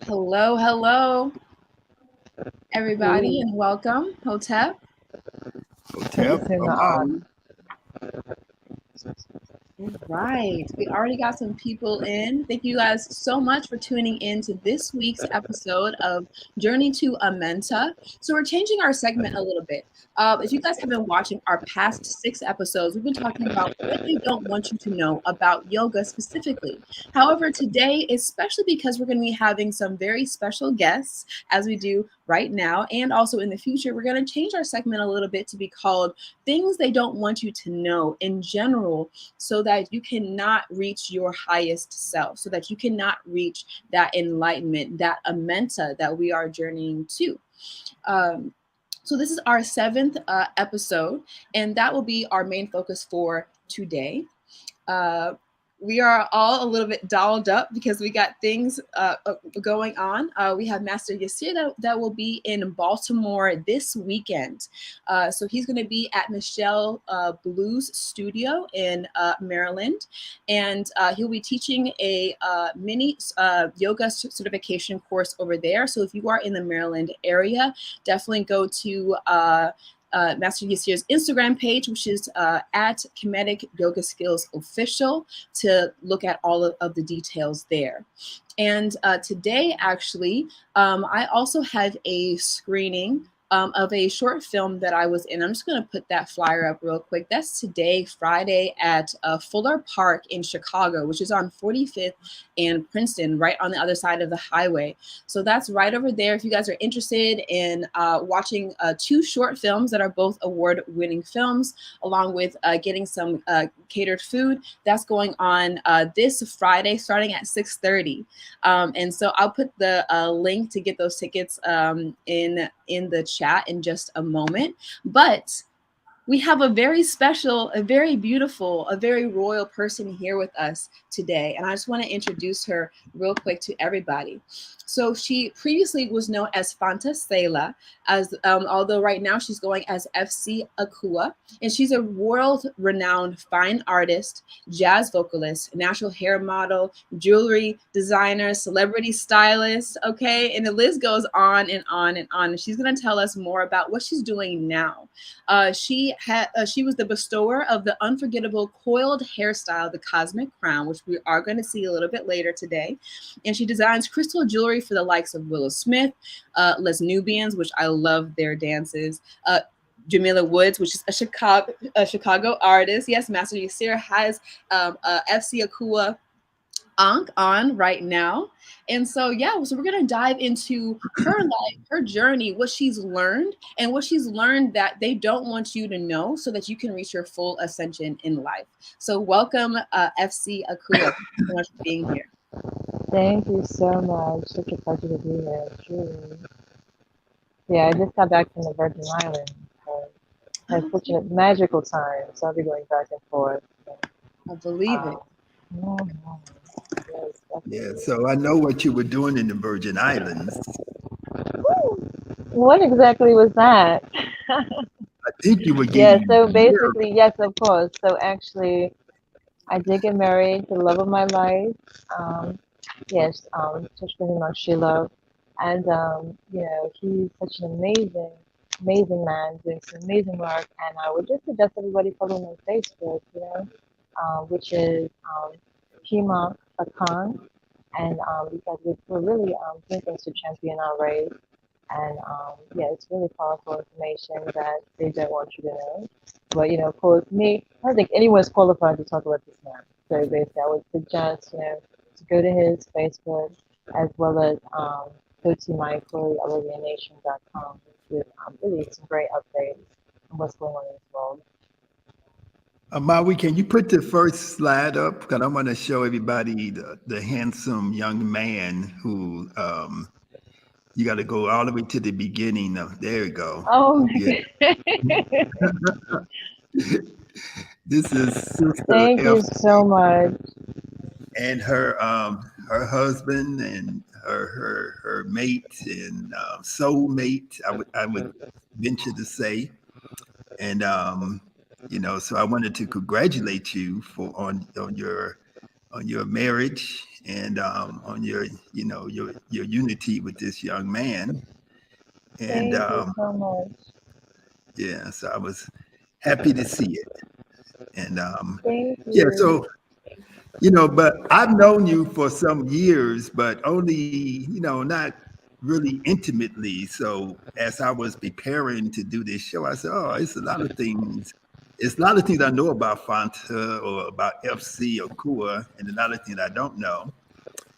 Hello, hello, everybody, Ooh, and welcome, Hotep. peace Hotel in the Amau. All right, we already got some people in. Thank you guys so much for tuning in to this week's episode of Journey to Amenta. So we're changing our segment a little bit. If you guys have been watching our past 6 episodes, we've been talking about what they don't want you to know about yoga specifically. However, today, especially because we're going to be having some very special guests, as we do right now, and also in the future, we're going to change our segment a little bit to be called Things They Don't Want You to Know in general, so that you cannot reach your highest self, so that you cannot reach that enlightenment, that amenta that we are journeying to. Um, so this is our seventh episode, and that will be our main focus for today. Uh, we are all a little bit dolled up because we got things going on. We have Master Yasir that will be in Baltimore this weekend. So he's going to be at Michelle Blue's studio in Maryland. And he'll be teaching a mini yoga certification course over there. So if you are in the Maryland area, definitely go to Master Yasir's Instagram page, which is at Kinetic Yoga Skills Official, to look at all of the details there. And today, actually, I also have a screening of a short film that I was in. I'm just going to put that flyer up real quick. That's today, Friday, at Fuller Park in Chicago, which is on 45th and Princeton, right on the other side of the highway. So that's right over there. If you guys are interested in watching 2 short films that are both award-winning films, along with getting some catered food, that's going on this Friday, starting at 6:30. And so I'll put the link to get those tickets in the chat in just a moment. But we have a very special, a very beautiful, a very royal person here with us today. And I just want to introduce her real quick to everybody. So she previously was known as Fanta Sela, as although right now she's going as FC Akua. And she's a world-renowned fine artist, jazz vocalist, natural hair model, jewelry designer, celebrity stylist, okay? And the list goes on and on and on. And she's going to tell us more about what she's doing now. She was the bestower of the unforgettable coiled hairstyle, the Cosmic Crown, which we are going to see a little bit later today. And she designs crystal jewelry for the likes of Willow Smith, Les Nubians, which I love their dances. Jamila Woods, which is a Chicago artist. Yes, Master Yasir has FC Akua Ankh on right now. And so, yeah, so we're going to dive into her life, her journey, what she's learned, and what she's learned that they don't want you to know so that you can reach your full ascension in life. So, welcome, FC Akua. Thank you so much for being here. thank you so much. Such a pleasure to be here, truly. Yeah, I just got back from the Virgin Islands. So I had Oh, such a magical time, so I'll be going back and forth. I believe Um, it. mhm, yes, Yeah, definitely. so I know what you were doing in the Virgin Islands. What exactly was that? I think you were Yeah, getting so married. basically, yes, of course. So actually, I did get married to the love of my life. Um, yes, touch with him on Sheila. And, he's such an amazing man doing some amazing work. And I would just suggest everybody follow him on Facebook, which is Hema Akan. And because we're really doing things to champion our race. And yeah, it's really powerful information that they don't want you to know. But of course, me, I don't think anyone's qualified to talk about this man. So basically, I would suggest to go to his Facebook as well as go to mychloeolivianation.com with really some great updates on what's going on in this world. Maui, can you put the first slide up? Because I want to show everybody the handsome young man who you got to go all the way to the beginning of. There you go. Oh Yeah, my God. this is Sister Thank you F so much. and her husband and her mate and soulmate. I would venture to say, and so I wanted to congratulate you for on your on your marriage and on your, your unity with this young man. And Thank you so much. yeah, so I was happy to see it. And Thank yeah, you. so but I've known you for some years, but only, not really intimately. So as I was preparing to do this show, I said, oh, it's a lot of things. It's a lot of things I know about Fanta or about FC or Akua, and a lot of things I don't know.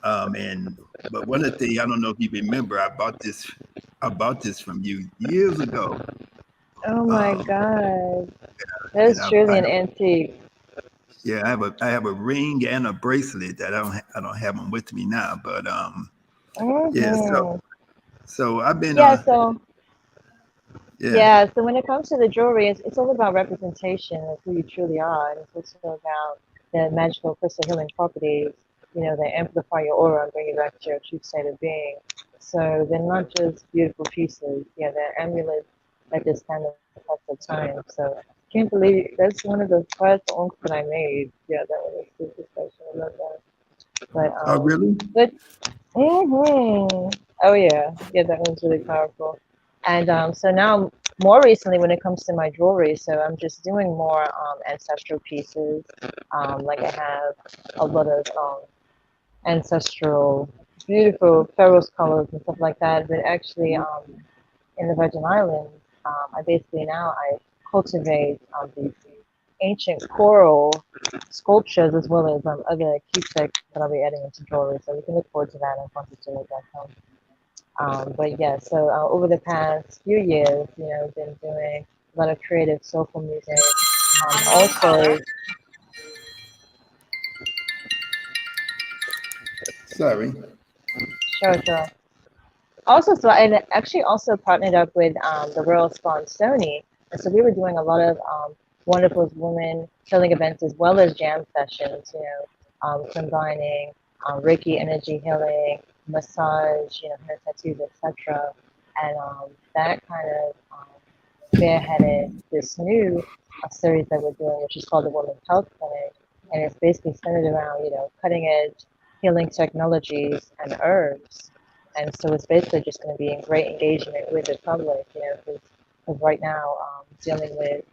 But one of the things I don't know if you remember, I bought this from you years ago. Oh my Um, God. and That's truly an antique. yeah, I have a ring and a bracelet that I don't have them with me now, but yeah, Mm-hmm. so I've been Yeah, so yeah. yeah, so when it comes to the jewelry, it's all about representation of who you truly are, and it's also about the magical crystal healing properties, that amplify your aura and bring you back to your true state of being. So they're not just beautiful pieces, yeah, they're amulets that just stand the test of time. So can't believe that's one of the first onks that I made. Yeah, that was super special. I love that. But Oh, really? but oh yeah, that was really powerful. And so now, more recently, when it comes to my jewelry, so I'm just doing more ancestral pieces. Like I have a lot of ancestral, beautiful ferrous colors and stuff like that. But actually, in the Virgin Islands, I cultivate these ancient coral sculptures as well as other keepsakes that I'll be adding into jewelry. So we can look forward to that on quantitative.com. But yeah, so over the past few years, I've been doing a lot of creative soulful music. Also, Sorry. sure. Also, so I actually also partnered up with the Royal Swan Sony, and so we were doing a lot of wonderful women healing events as well as jam sessions. Combining Reiki energy healing, massage, hair tattoos, etc. And that kind of spearheaded this new series that we're doing, which is called the Women's Health Clinic, and it's basically centered around cutting edge healing technologies and herbs. And so it's basically just going to be in great engagement with the public, because right now dealing with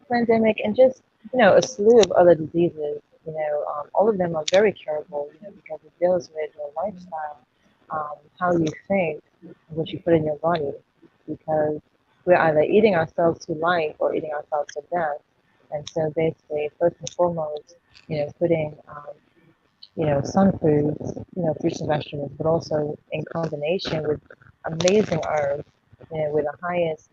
pandemic and just a slew of other diseases. All of them are very curable, because it deals with your lifestyle, how you think, what you put in your body, because we're either eating ourselves to life or eating ourselves to death. And so basically, first and foremost, putting sun foods, fruits and vegetables, but also in combination with amazing herbs, with the highest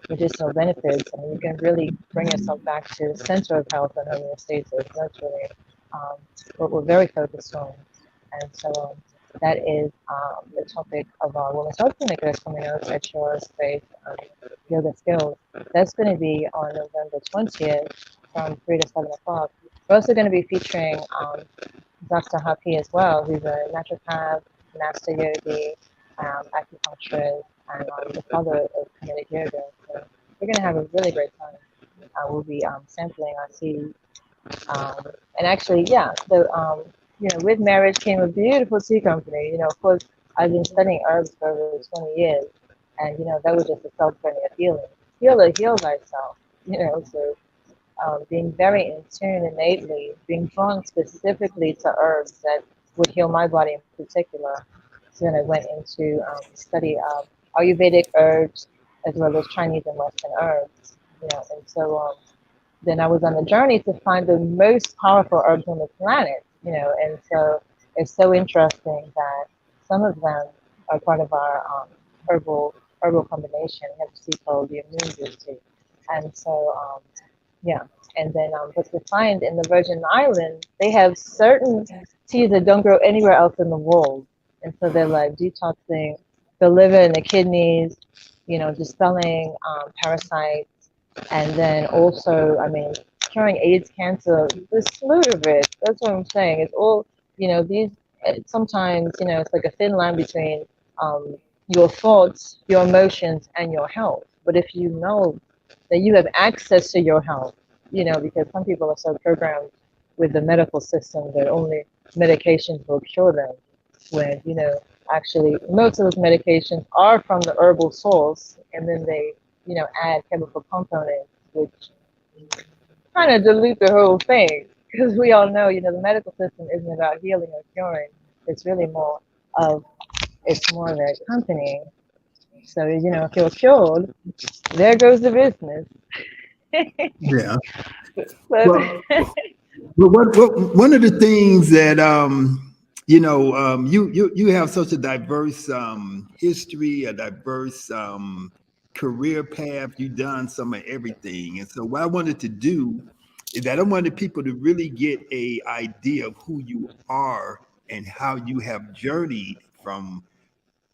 medicinal benefits. I mean, you can really bring yourself back to the center of health and homeostasis. That's really um, what we're very focused on. And so that is the topic of our Women's Health Clinic that's coming out at your space, Yoga Skills. That's going to be on November 20th from 3 to 7 o'clock. We're also going to be featuring Dr. Happy as well, who's a naturopath, master yogi, acupuncturist, and the father of kinetic yoga. So we're going to have a really great time. We'll be sampling our seeds. And actually, yeah, so, with marriage came a beautiful tea company. Of course, I've been studying herbs for over 20 years, and, that was just a self-learning of healing. Heal thyself, so being very in tune innately, being drawn specifically to herbs that would heal my body in particular. So then I went into study of Ayurvedic herbs as well as Chinese and Western herbs. And so then I was on the journey to find the most powerful herbs on the planet. And so it's so interesting that some of them are part of our herbal combination. We have a tea called the immune boost tea. And so yeah, and then but we find in the Virgin Islands, they have certain teas that don't grow anywhere else in the world. And so they're like detoxing the liver and the kidneys, dispelling parasites, and then also, I mean, curing AIDS, cancer, the slew of it. That's what I'm saying. It's all, these, sometimes, it's like a thin line between your thoughts, your emotions, and your health. But if you know that you have access to your health, because some people are so programmed with the medical system that only medications will cure them. When, actually most of those medications are from the herbal source, and then they, add chemical components, which kind of dilute the whole thing. Because we all know, the medical system isn't about healing or curing. It's really more of, it's more of a company. So, if you're cured, there goes the business. Yeah. But Well, one of the things that you have such a diverse history, a diverse career path. You've done some of everything, and so what I wanted to do is that I wanted people to really get a idea of who you are and how you have journeyed from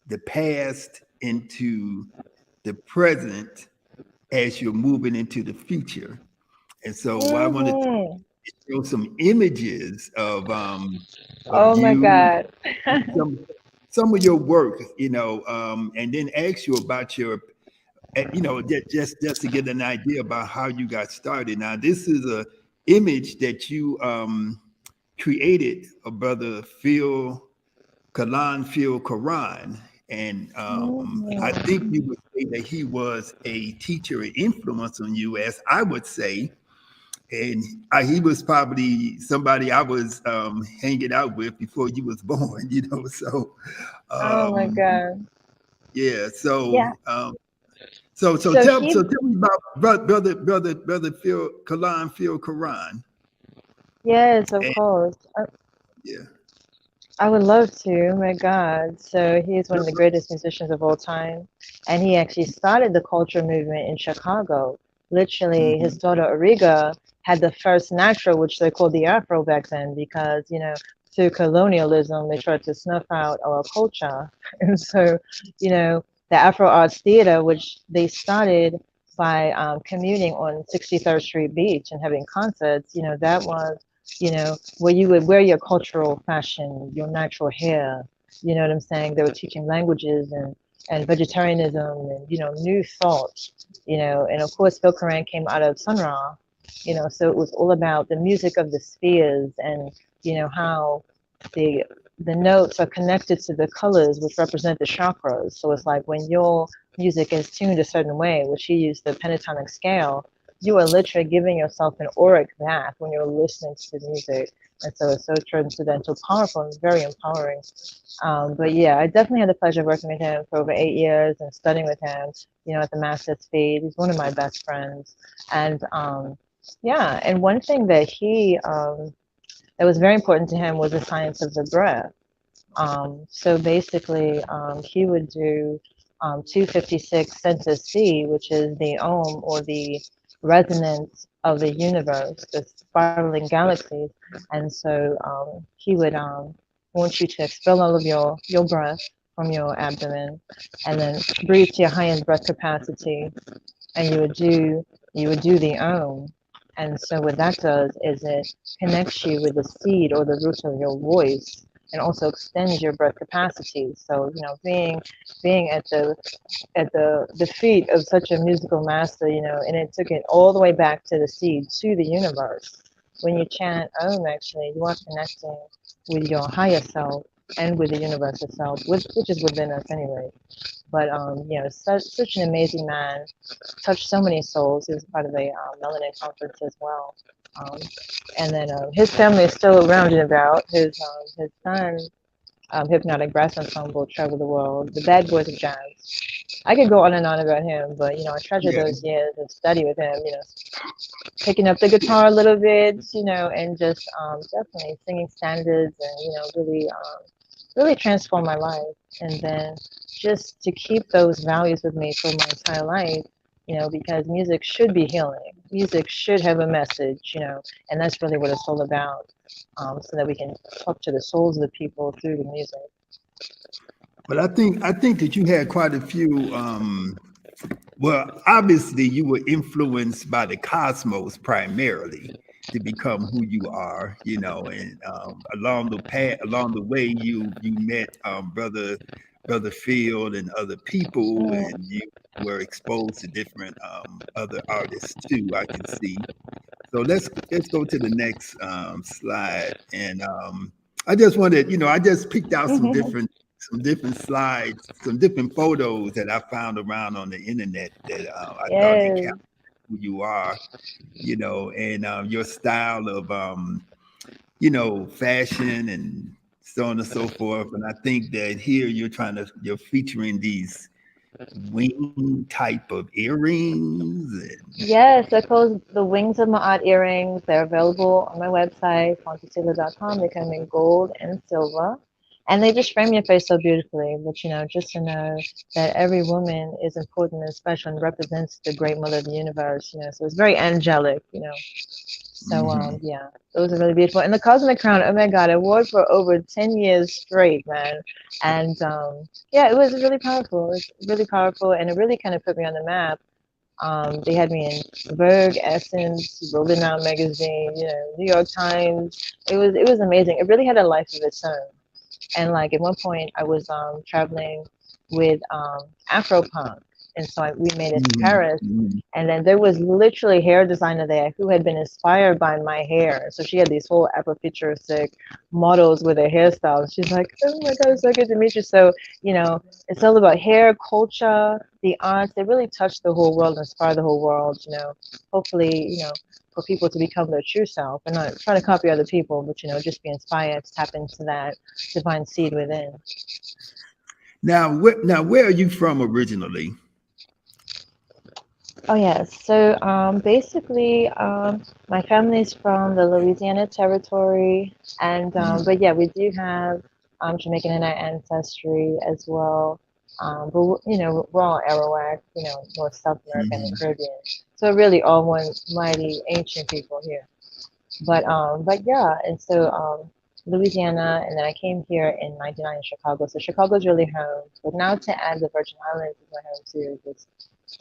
the past into the present as you're moving into the future. And so what I wanted to hmm show some images of oh my you, God. some some of your work, and then ask you about your, just to get an idea about how you got started. Now, this is a image that you created, a brother Phil Karan, and I think Mhm. you would say that he was a teacher and influence on you, as I would say, and he was probably somebody I was hanging out with before you was born, So, Oh my um, God. yeah. Yeah. So So tell he, me about brother Phil Karan, yes, of and course. yeah, I would love to. Oh my God. So he is one of the greatest musicians of all time. And he actually started the culture movement in Chicago. Literally, his hmm daughter Ariga had the first natural, which they called the Afro back then, because, through colonialism, they tried to snuff out our culture. And so, the Afro Arts Theater, which they started by communing on 63rd Street Beach and having concerts, that was where you would wear your cultural fashion, your natural hair. You know what I'm saying? They were teaching languages and vegetarianism and, new thought, and of course, Phil Karan came out of Sun Ra, so it was all about the music of the spheres and, how the the notes are connected to the colors which represent the chakras. So it's like when your music is tuned a certain way, which he used the pentatonic scale, you are literally giving yourself an auric bath when you're listening to the music. And so it's so transcendental, powerful, and very empowering. But yeah, I definitely had the pleasure of working with him for over 8 years and studying with him, at the master's feed. He's one of my best friends. And yeah, and one thing that was very important to him was the science of the breath. So basically, he would do 256 census C, which is the ohm or the resonance of the universe, the spiraling galaxies. And so he would want you to expel all of your breath from your abdomen and then breathe to your highest breath capacity, and you would do the ohm. And so what that does is it connects you with the seed or the root of your voice, and also extends your breath capacity. So being at the feet of such a musical master, and it took it all the way back to the seed, to the universe. When you chant Om, actually, you are connecting with your higher self and with the universe itself, which is within us anyway. But such an amazing man, touched so many souls. He was part of a melanin conference as well. Um, and then his family is still around and about. His son, Hypnotic Brass Ensemble, traveled the world. The Bad Boys of Jazz. I could go on and on about him, but I treasure yeah. those years of study with him. Picking up the guitar a little bit, and just definitely singing standards, and really transformed my life. And then just to keep those values with me for my entire life, because music should be healing. Music should have a message, and that's really what it's all about. So that we can talk to the souls of the people through the music. But I think that you had quite a few. Well, obviously, you were influenced by the cosmos primarily to become who you are, and along the path, along the way, you met brother Field and other people, Mm, and you were exposed to different other artists too. I can see. So let's go to the next slide, and I just wanted, I just picked out some different slides, some different photos that I found around on the internet that I thought Yes. encountered who you are, and your style of, fashion and so on and so forth. And I think that here you're featuring these wing type of earrings. And Yes, they're called the Wings of Ma'at earrings. They're available on my website, fontosila.com. They come in gold and silver. And they just frame your face so beautifully. But, just to know that every woman is important and special and represents the great mother of the universe, so it's very angelic. So, mhm. yeah, those are really beautiful. And the Cosmic Crown, oh my God, I wore it for over 10 years straight, man. And, yeah, it was really powerful. It was really powerful. And it really kind of put me on the map. They had me in Vogue, Essence, Rolling Out magazine, New York Times. It was amazing. It really had a life of its own. And like at one point, I was traveling with Afro Punk, and so we made it to Mhm. Paris. Mhm. And then there was literally a hair designer there who had been inspired by my hair. So she had these whole Afrofuturistic models with their hairstyles. She's like, "Oh my God, it's so good to meet you." So it's all about hair, culture, the arts. They really touch the whole world, inspire the whole world. Hopefully, for people to become their true self and not try to copy other people, but just be inspired to tap into that divine seed within. Now, where are you from originally? Oh yes. So basically, my family's from the Louisiana territory, and Mhm. but yeah, we do have Jamaican in our ancestry as well. But we're all Arawak, North South America and the Mhm. Caribbean. So really, all one mighty ancient people here. But yeah, and so Louisiana, and then I came here in '99 in Chicago. So Chicago's really home. But now to add the Virgin Islands is my home too. It's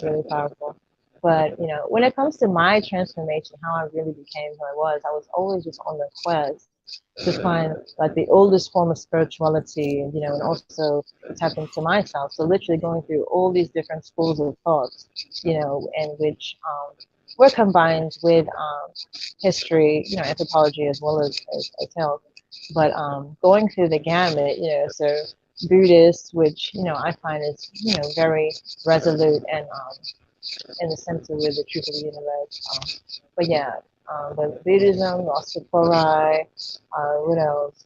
really powerful. But when it comes to my transformation, how I really became who I was always just on the quest to find like the oldest form of spirituality, and also tap into myself. So literally going through all these different schools of thought, and which were combined with history, anthropology as well as health. But going through the gamut, so Buddhist, which I find is very resolute and in the sense of with the truth of the universe. But yeah, the Buddhism, Rastafari, what else?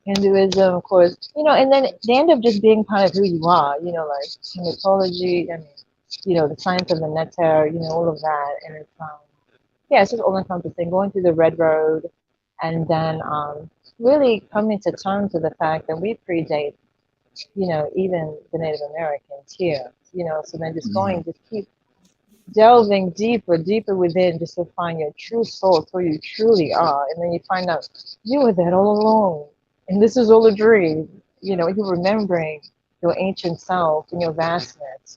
Hinduism, of course, and then they end up just being kind of who you are, like hematology, I mean, the science of the nectar, all of that. And it's, yeah, it's just all encompassing, going through the red road and then really coming to terms with the fact that we predate, even the Native Americans here, so then just Mhm. going, just keep delving deeper, deeper within just to find your true soul, who you truly are. And then you find out you were that all along. And this is all a dream. You're remembering your ancient self and your vastness,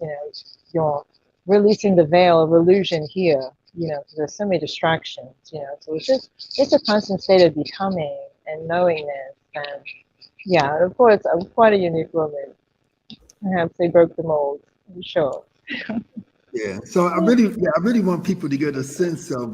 you're releasing the veil of illusion here, because there's so many distractions, So it's a constant state of becoming and knowingness. And yeah, of course, I'm quite a unique woman. I have to say, broke the mold, for sure. Yeah. So I really want people to get a sense of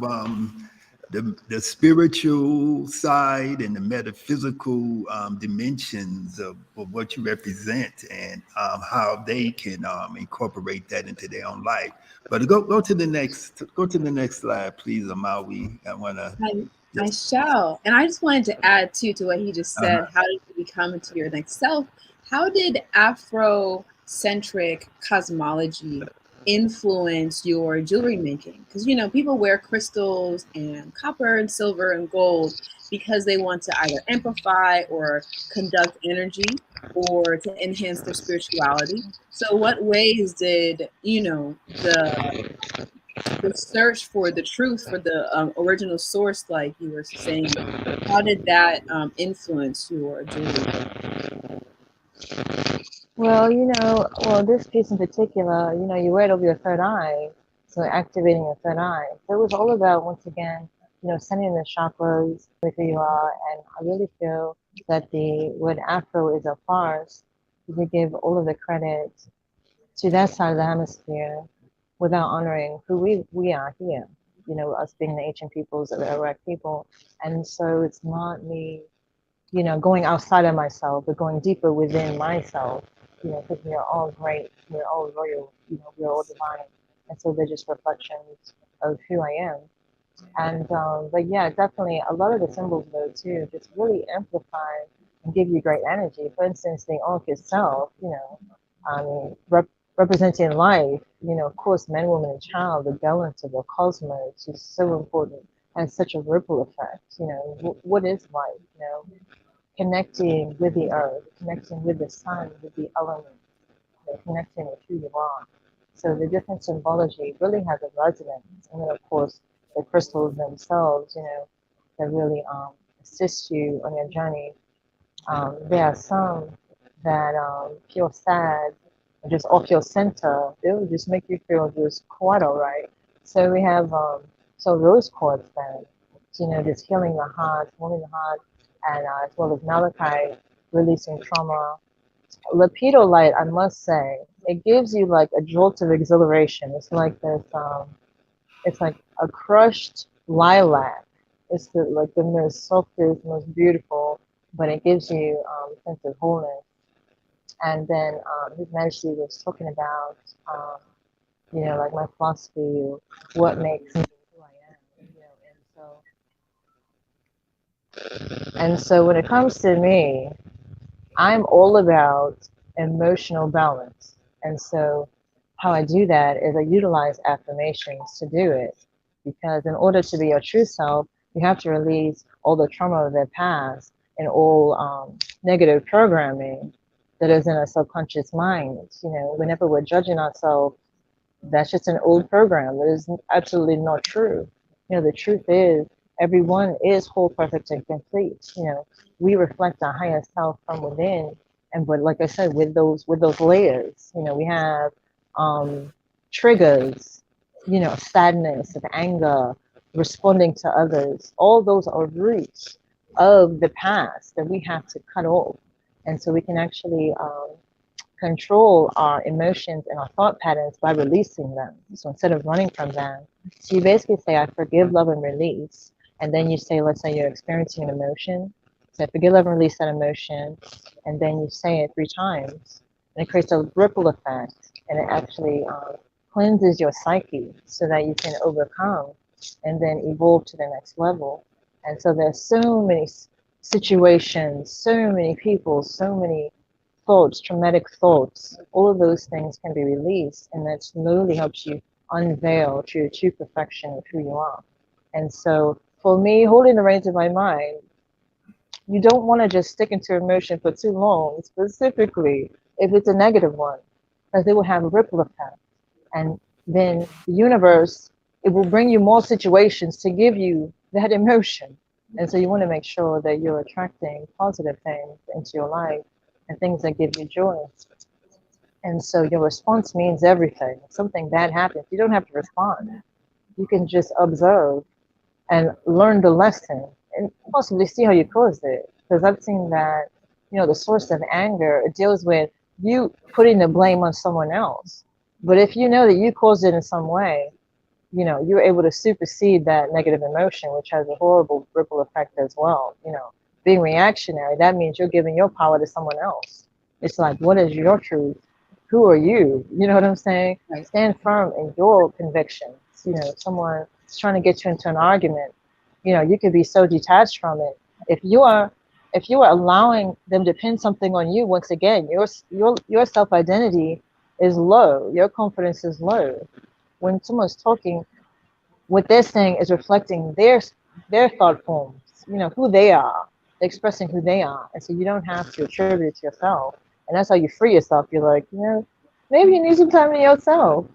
the spiritual side and the metaphysical dimensions of what you represent and how they can incorporate that into their own life. But go to the next slide, please, Amawi. I want to I, I just shall. And I just wanted to add too to what he just said. How did you become into your next self? How did Afrocentric cosmology influence your jewelry making? Because people wear crystals and copper and silver and gold because they want to either amplify or conduct energy or to enhance their spirituality. So what ways did the search for the truth, for the original source, like you were saying, how did that influence your jewelry? Well, this piece in particular, you wear it over your third eye, so activating your third eye. So it was all about, once again, sending the chakras with who you are. And I really feel that the word Afro is a farce. We give all of the credit to that side of the hemisphere without honoring who we are here, us being the ancient peoples of the Iraq people. And so it's not me going outside of myself, but going deeper within myself, because we are all great, we're all royal, we're all divine. And so they're just reflections of who I am. And, but yeah, definitely a lot of the symbols though too, just really amplify and give you great energy. For instance, the Ankh itself, I mean, representing life, of course, man, woman, and child, the balance of the cosmos is so important and such a ripple effect. What is life? Connecting with the earth, connecting with the sun, with the elements, connecting with who you are. So the different symbology really has a resonance. And then, of course, the crystals themselves, that really assist you on your journey. There are some that feel sad, or just off your center. They'll just make you feel just quite all right. So we have rose quartz then, just healing the heart, warming the heart, and as well as malachite, releasing trauma. Lepidolite, I must say, it gives you like a jolt of exhilaration. It's like this, it's like a crushed lilac. It's like the most softest, most beautiful, but it gives you a sense of wholeness. And then His Majesty was talking about, like my philosophy, what makes me who I am, and so when it comes to me, I'm all about emotional balance. And so how I do that is I utilize affirmations to do it. Because in order to be your true self, you have to release all the trauma of the past and all negative programming that is in our subconscious mind. Whenever we're judging ourselves, that's just an old program that is absolutely not true. The truth is everyone is whole, perfect, and complete. We reflect our higher self from within, and but like I said, with those layers, we have triggers, sadness and anger, responding to others. All those are roots of the past that we have to cut off, and so we can actually control our emotions and our thought patterns by releasing them. So instead of running from them, so you basically say, I forgive, love, and release. And then you say, let's say you're experiencing an emotion. So I forgive, love, and release that emotion. And then you say it 3 times. And it creates a ripple effect. And it actually cleanses your psyche so that you can overcome and then evolve to the next level. And so there's so many situations, so many people, so many thoughts, traumatic thoughts, all of those things can be released, and that slowly helps you unveil to your true perfection of who you are. And so for me, holding the reins of my mind, you don't want to just stick into emotion for too long, specifically if it's a negative one, because it will have a ripple effect. And then the universe, it will bring you more situations to give you that emotion. And so you want to make sure that you're attracting positive things into your life and things that give you joy. And so your response means everything. If something bad happens, you don't have to respond. You can just observe and learn the lesson and possibly see how you caused it. Because I've seen that, the source of anger, it deals with you putting the blame on someone else. But if you know that you caused it in some way, you're able to supersede that negative emotion, which has a horrible ripple effect as well. Being reactionary, that means you're giving your power to someone else. It's like, what is your truth? Who are you? You know what I'm saying? Right. Stand firm in your convictions. Someone is trying to get you into an argument, you could be so detached from it. If you are allowing them to pin something on you, once again, your self-identity is low. Your confidence is low. When someone's talking, what they're saying is reflecting their thought forms, who they are, expressing who they are. And so you don't have to attribute it to yourself. And that's how you free yourself. You're like, maybe you need some time to yourself.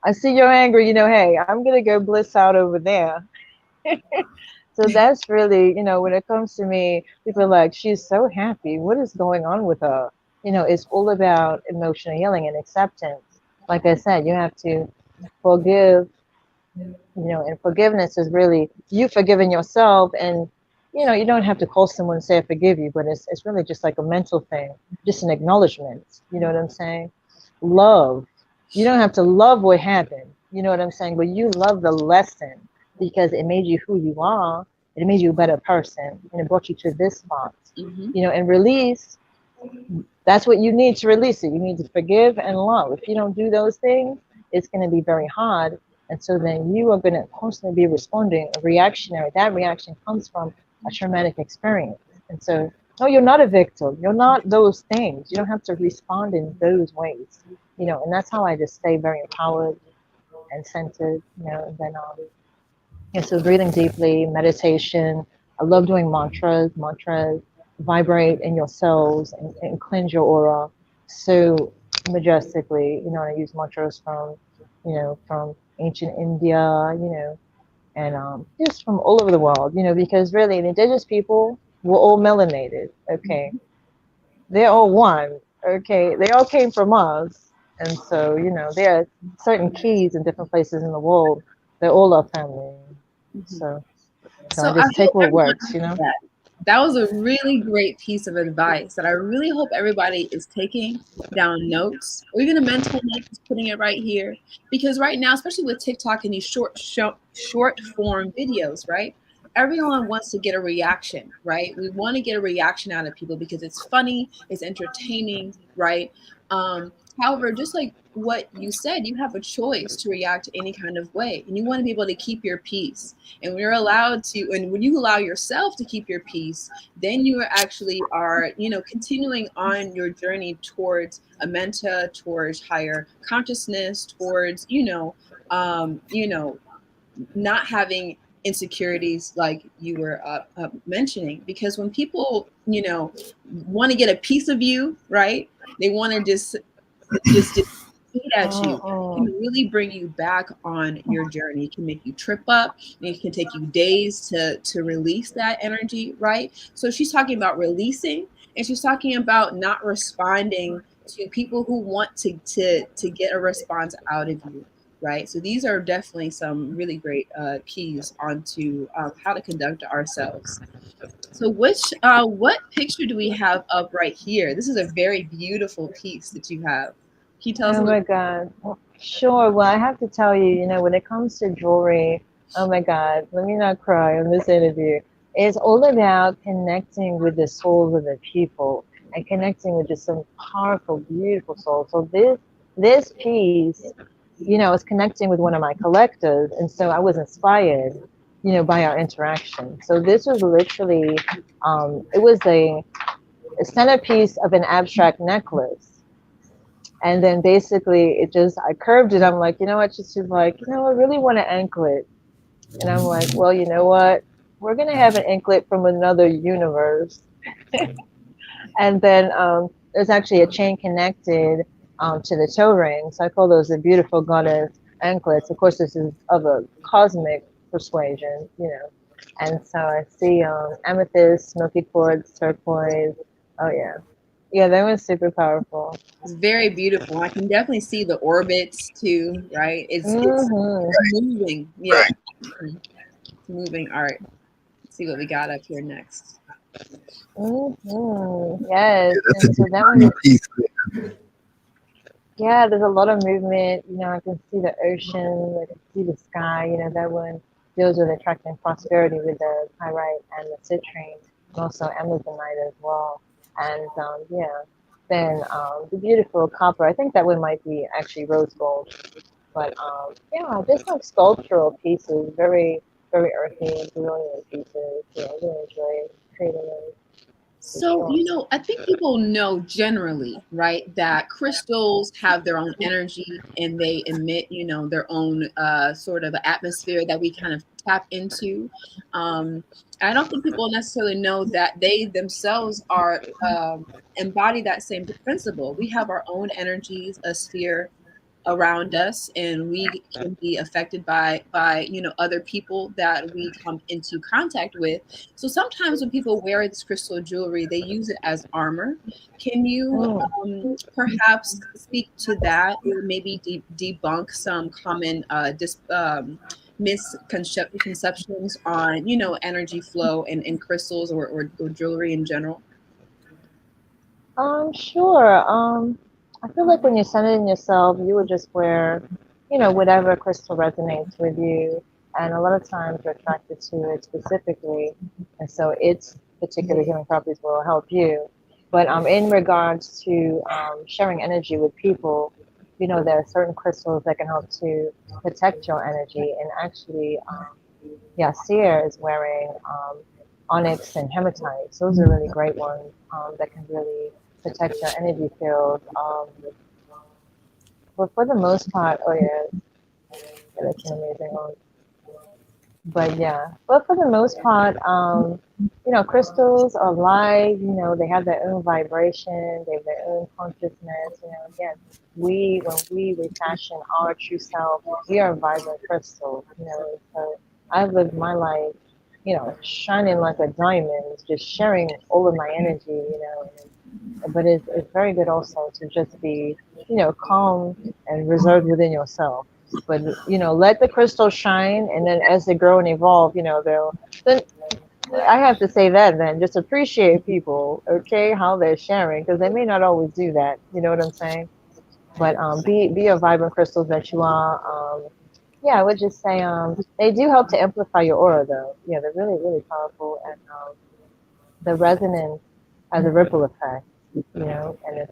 I see you're angry, hey, I'm going to go bliss out over there. So that's really, when it comes to me, people are like, she's so happy. What is going on with her? It's all about emotional healing and acceptance. Like I said, you have to forgive, and forgiveness is really you forgiving yourself. And, you don't have to call someone and say, I forgive you, but it's really just like a mental thing, just an acknowledgement. You know what I'm saying? Love. You don't have to love what happened. You know what I'm saying? But you love the lesson because it made you who you are. It made you a better person, and it brought you to this spot. Mm-hmm. And release, that's what you need to release it. You need to forgive and love. If you don't do those things, it's going to be very hard. And so then you are going to constantly be responding, reactionary. That reaction comes from a traumatic experience. And so, no, you're not a victim. You're not those things. You don't have to respond in those ways. And that's how I just stay very empowered and centered, and then so breathing deeply, meditation. I love doing mantras. Mantras vibrate in your cells and cleanse your aura so majestically. I use mantras from ancient India, and just from all over the world, because really the indigenous people were all melanated. Okay, they're all one. Okay, they all came from us, and so there are certain keys in different places in the world. They're all our family. Mm-hmm. So I So I just take hope what everyone works, heard that. That was a really great piece of advice that I really hope everybody is taking down notes, or even a mental note, just putting it right here. Because right now, especially with TikTok and these short form videos, right? Everyone wants to get a reaction, right? We want to get a reaction out of people because it's funny, it's entertaining, right? However, just like what you said, you have a choice to react to any kind of way, and you want to be able to keep your peace. And we're allowed to, and when you allow yourself to keep your peace, then you actually are, continuing on your journey towards Amenta, towards higher consciousness, towards, not having insecurities like you were mentioning. Because when people, want to get a piece of you, right? They want to just eat at you. It can really bring you back on your journey. It can make you trip up, and it can take you days to release that energy, right? So she's talking about releasing, and she's talking about not responding to people who want to get a response out of you, right? So these are definitely some really great keys onto how to conduct ourselves. So what picture do we have up right here? This is a very beautiful piece that you have. Can you tell us a Oh little? my God. Sure. Well, I have to tell you, when it comes to jewelry, oh my God, let me not cry on this interview. It's all about connecting with the souls of the people and connecting with just some powerful, beautiful souls. So this piece, is connecting with one of my collectors, and so I was inspired, by our interaction. So this was literally, it was a centerpiece of an abstract necklace. And then basically I curved it. I'm like, you know what? She's like, I really want an anklet. And I'm like, well, you know what? We're going to have an anklet from another universe. And then there's actually a chain connected to the toe ring. So I call those the beautiful goddess anklets. Of course, this is of a cosmic persuasion. And so I see amethyst, milky quartz, turquoise. Oh, yeah. Yeah, that was super powerful. It's very beautiful. I can definitely see the orbits too, right? It's Mm-hmm. moving. Yeah. Mhm. It's moving art. Let's see what we got up here next. Mm-hmm. Yes. Yeah, that's a And so that divine one, piece. yeah, there's a lot of movement. I can see the ocean, I can see the sky. That one deals with attracting prosperity with the pyrite and the citrine, and also amazonite as well. And yeah, then the beautiful copper. I think that one might be actually rose gold. But yeah, just like sculptural pieces, very, very earthy, brilliant pieces. Yeah, I really enjoy creating those for So, sure. I think people know generally, right, that crystals have their own energy and they emit, their own sort of atmosphere that we kind of tap into. I don't think people necessarily know that they themselves are embody that same principle. We have our own energies, a sphere around us, and we can be affected by other people that we come into contact with. So sometimes when people wear this crystal jewelry, they use it as armor. Can you Mm. perhaps speak to that, or maybe debunk some common misconceptions on energy flow and crystals, or jewelry in general? Sure. I feel like when you're centered in yourself, you would just wear, whatever crystal resonates with you. and a lot of times we're attracted to it specifically, and so its particular healing properties will help you. But in regards to sharing energy with people, there are certain crystals that can help to protect your energy. And actually, Seer is wearing onyx and hematites. Those are really great ones that can really protect your energy field. But for the most part, oh yeah, that's an amazing one. But for the most part, crystals are light. They have their own vibration, they have their own consciousness. Again, when we refashion our true self, we are a vibrant crystal. So I've lived my life, shining like a diamond, just sharing all of my energy. But it's very good also to just be, calm and reserved within yourself. But let the crystals shine, and then as they grow and evolve, they'll. Then I have to say that then just appreciate people, okay, how they're sharing, because they may not always do that. You know what I'm saying? But be a vibrant crystals that you are. I would just say they do help to amplify your aura, though. Yeah, they're really really powerful, and the resonance has a ripple effect. And it's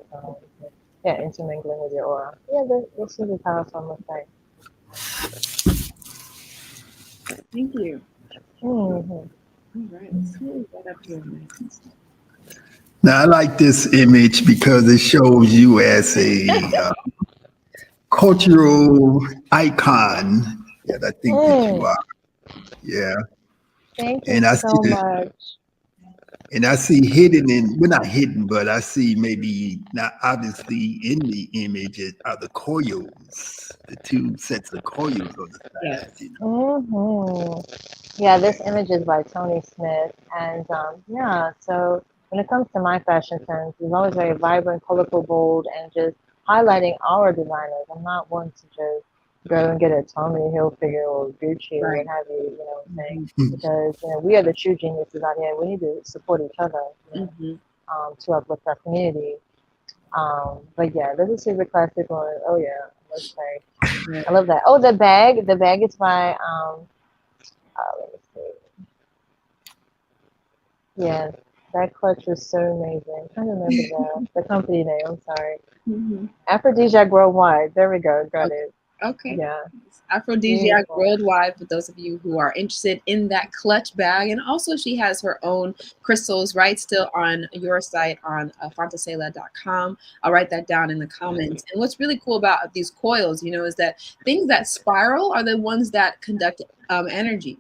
intermingling with your aura. Yeah, they're super powerful, I must say. Thank you. Mm-hmm. All right, let's move that up here next. Now, I like this image because it shows you as a cultural icon that I think that you are. Yeah. Thank you And I see so much. and I see hidden in, well, not hidden, but I see maybe not obviously in the image are the coils, the two sets of coils on the Yes. sides. Yeah, this image is by Tony Smith, and so when it comes to my fashion sense, it's always very vibrant, colorful, bold, and just highlighting our designers. I'm not one to just go and get a Tommy Hilfiger or Gucci or what have you. You know what I'm saying? Because we are the true geniuses out here. We need to support each other to uplift our community. But yeah, this is super classic one. Oh yeah, let's say I love that. Oh, the bag. The bag is by let me see. Yeah, that clutch was so amazing. I can't remember the company name. I'm sorry. Aphrodisiac Worldwide. There we go. Got it. Okay. Yeah. Aphrodisiac Worldwide, for those of you who are interested in that clutch bag. And also she has her own crystals, right, still on your site on fantasela.com. I'll write that down in the comments. And what's really cool about these coils, is that things that spiral are the ones that conduct energy.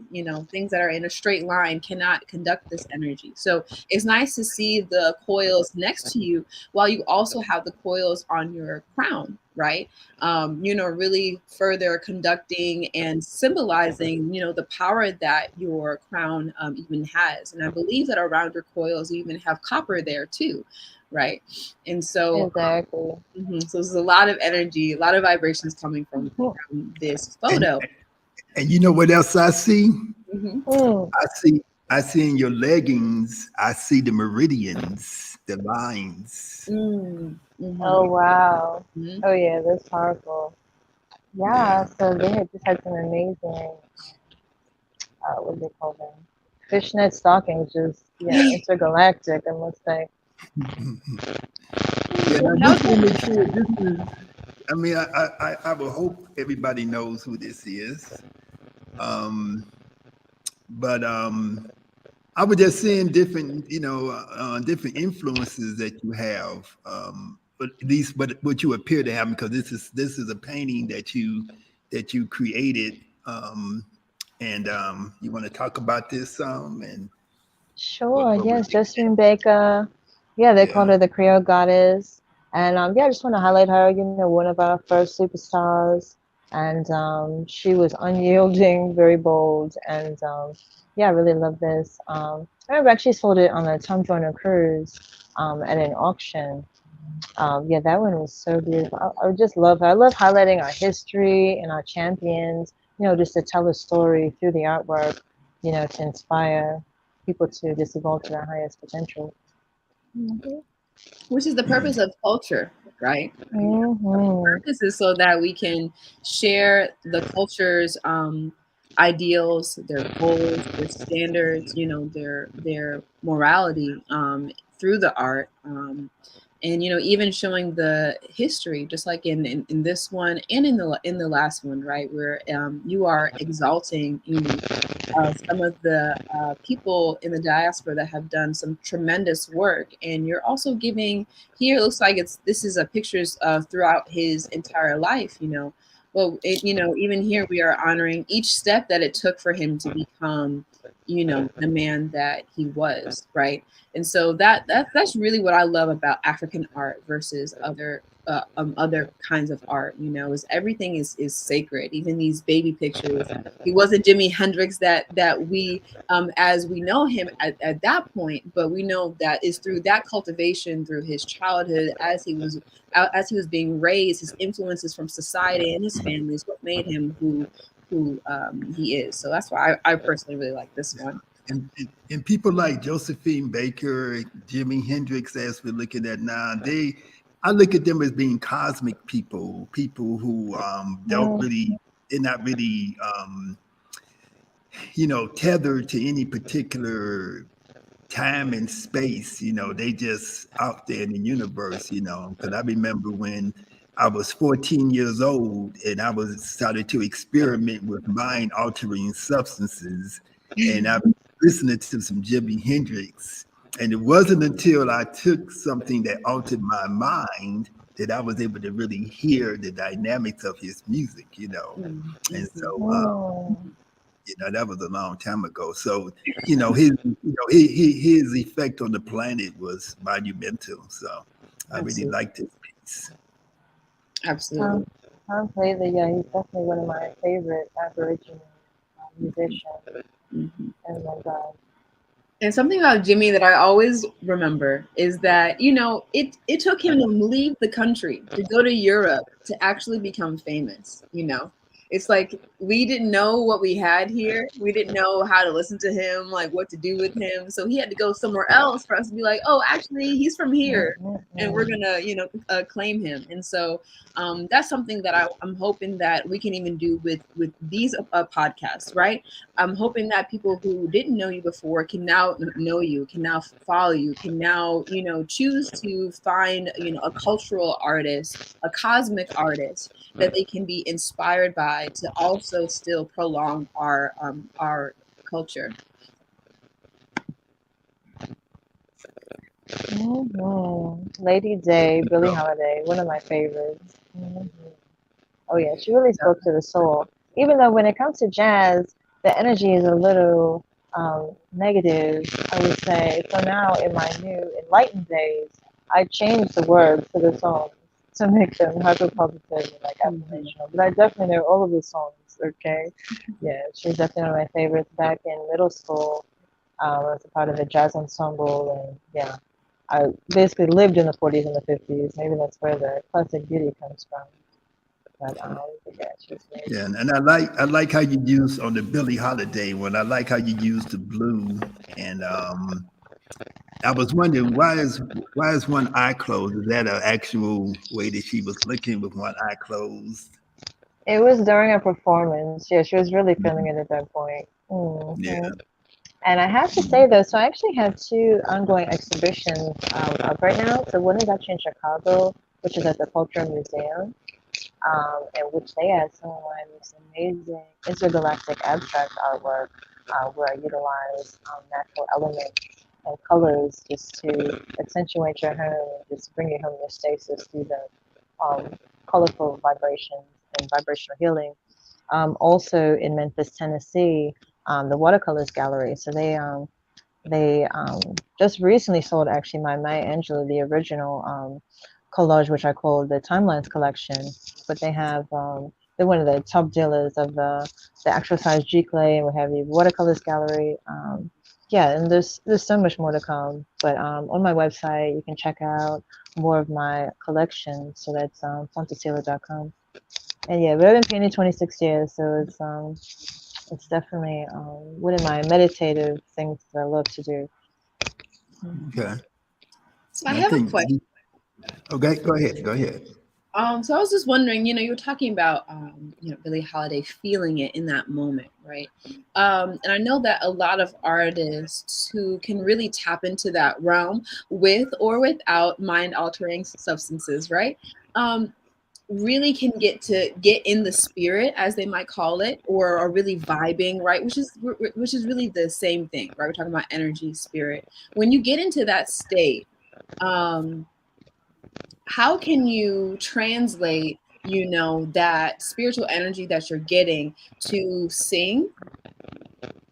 Things that are in a straight line cannot conduct this energy. So it's nice to see the coils next to you while you also have the coils on your crown, right? Really further conducting and symbolizing, the power that your crown even has. And I believe that around your coils, you even have copper there too, right? And so, exactly. So there's a lot of energy, a lot of vibrations coming from this photo. And you know what else I see? I see in your leggings, I see the meridians, the lines. Oh wow. Oh yeah, that's powerful. Yeah, so they had just had some amazing what do they call them? Fishnet stockings, just intergalactic, I must say. Now this image here, this is, I mean, I would hope everybody knows who this is. But I was just seeing different, different influences that you have. But at least, what you appear to have, because this is a painting that you created, and you want to talk about this and Sure, yes, Josephine Baker. Yeah, they called her the Creole goddess. And I just want to highlight her, one of our first superstars. And she was unyielding, very bold. And I really love this. I remember actually sold it on a Tom Joyner cruise at an auction. That one was so beautiful. I just love her. I love highlighting our history and our champions, just to tell a story through the artwork, to inspire people to just evolve to their highest potential. Which is the purpose of culture, right? The purpose is so that we can share the cultures ideals, their goals, their standards, their morality through the art. And even showing the history, just like in this one and in the last one, right, where you are exalting some of the people in the diaspora that have done some tremendous work, and you're also giving, here it looks like this is a pictures throughout his entire life. Well, even here we are honoring each step that it took for him to become the man that he was, right? And so that's really what I love about African art versus other kinds of art. Is everything is sacred. Even these baby pictures. He wasn't Jimi Hendrix that we as we know him at that point, but we know that is through that cultivation, through his childhood, as he was being raised, his influences from society and his family is what made him who he is. So that's why I personally really like this one. And people like Josephine Baker, Jimi Hendrix, as we're looking at now, I look at them as being cosmic people who don't really, they're not really, tethered to any particular time and space. They just out there in the universe. Because I remember when I was 14 years old and I was started to experiment with mind altering substances, and I was listening to some Jimi Hendrix. And it wasn't until I took something that altered my mind that I was able to really hear the dynamics of his music. And so that was a long time ago. So, his effect on the planet was monumental. So I really liked his piece. Absolutely. Completely, yeah, he's definitely one of my favorite Aboriginal musicians. Oh my God. And something about Jimmy that I always remember is that, it took him to leave the country, to go to Europe, to actually become famous. It's like we didn't know what we had here. We didn't know how to listen to him, like what to do with him. So he had to go somewhere else for us to be like, oh, actually, he's from here. And we're going to, claim him. And so that's something that I'm hoping that we can even do with these podcasts, right? I'm hoping that people who didn't know you before can now know you, can now follow you, can now, choose to find, a cultural artist, a cosmic artist that they can be inspired by to also still prolong our culture. Lady Day, Billie Holiday, one of my favorites. Oh yeah, she really spoke to the soul. Even though when it comes to jazz, the energy is a little negative, I would say. So now in my new enlightened days, I changed the words to the songs to make them hyper-positive and like affirmational. But I definitely know all of the songs. Okay, yeah, she's definitely one of my favorites. Back in middle school, I was a part of a jazz ensemble, and yeah, I basically lived in the 40s and the 50s. Maybe that's where the classic beauty comes from. But yeah, she's amazing. Yeah, and I like how you use on the Billie Holiday one. I like how you use the blue, and I was wondering why is one eye closed? Is that an actual way that she was looking with one eye closed? It was during a performance. Yeah, she was really feeling it at that point. Yeah. And I have to say though, so I actually have two ongoing exhibitions up right now. So one is actually in Chicago, which is at the Cultural Museum, in which they had some of this amazing intergalactic abstract artwork where I utilize natural elements and colors just to accentuate your home and just bring your home to stasis through the colorful vibrations and vibrational healing. Also in Memphis, Tennessee, the Watercolors Gallery. So they just recently sold actually my Maya Angelou, the original collage, which I call the Timelines collection. But they have they're one of the top dealers of the actual size G clay, and we have the Watercolors Gallery. Yeah, and there's so much more to come. But on my website, you can check out more of my collection. So that's fontacela.com. And yeah, but I've been painting 26 years, so it's definitely one of my meditative things that I love to do. Okay. So I have a question. Okay, go ahead. So I was just wondering, you were talking about, Billie Holiday feeling it in that moment, right? And I know that a lot of artists who can really tap into that realm with or without mind-altering substances, right? Um, really can get in the spirit, as they might call it, or are really vibing, right? Which is really the same thing, right? We're talking about energy, spirit. When you get into that state, um, how can you translate, that spiritual energy that you're getting to sing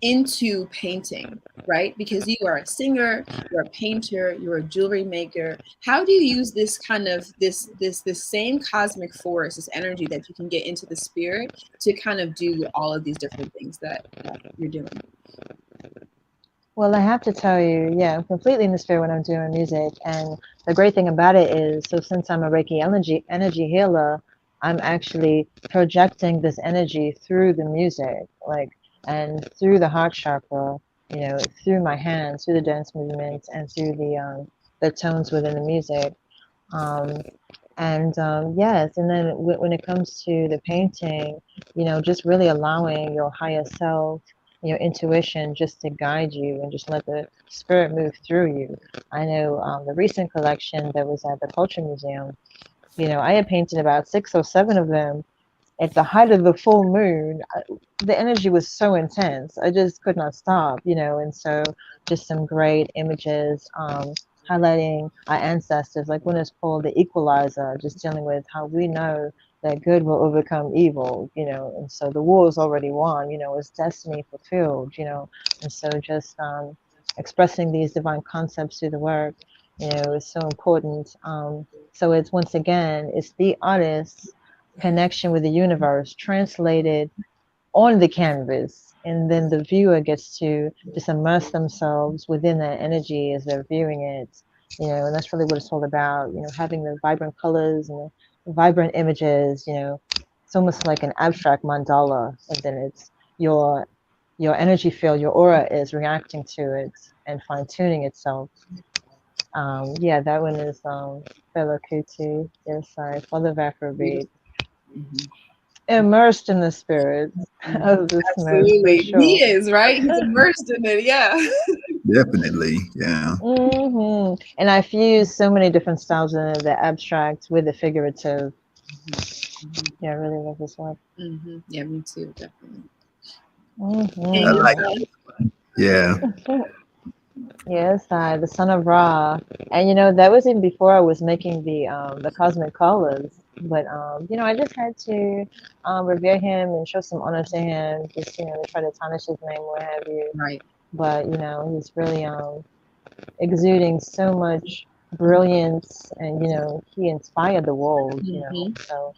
into painting, right? Because you are a singer, you're a painter, you're a jewelry maker. How do you use this kind of this same cosmic force, this energy that you can get into the spirit to kind of do all of these different things that you're doing? Well, I have to tell you, yeah, I'm completely in the spirit when I'm doing music. And the great thing about it is, so since I'm a Reiki energy healer, I'm actually projecting this energy through the music, like, and through the heart chakra, through my hands, through the dance movements, and through the tones within the music. Um, and yes, and then when it comes to the painting, just really allowing your higher self, your intuition, just to guide you and just let the spirit move through you. I know the recent collection that was at the Culture Museum, I had painted about 6 or 7 of them at the height of the full moon. The energy was so intense. I just could not stop, and so just some great images, highlighting our ancestors, like when it's called the equalizer, just dealing with how we know that good will overcome evil, and so the war is already won, it's destiny fulfilled, and so just expressing these divine concepts through the work, is so important. So it's, once again, it's the artist's connection with the universe translated on the canvas, and then the viewer gets to just immerse themselves within that energy as they're viewing it, and that's really what it's all about, having the vibrant colors and the vibrant images. It's almost like an abstract mandala, and then it's your energy field, your aura is reacting to it and fine-tuning itself. Yeah, that one is Fela Kuti. Yes, sorry, Father of Afrobeat. Mm-hmm. Immersed in the spirit of the smoke, for Absolutely, he sure. is, right? He's immersed in it. Yeah. Definitely. Yeah. And I fuse so many different styles in it, the abstract with the figurative. Yeah, I really love this one. Yeah, me too, definitely. I And like yeah. Yes, the Son of Ra, and that was even before I was making the cosmic colors. But I just had to revere him and show some honor to him, just to try to tarnish his name, what have you. right. But he's really exuding so much brilliance, and he inspired the world. So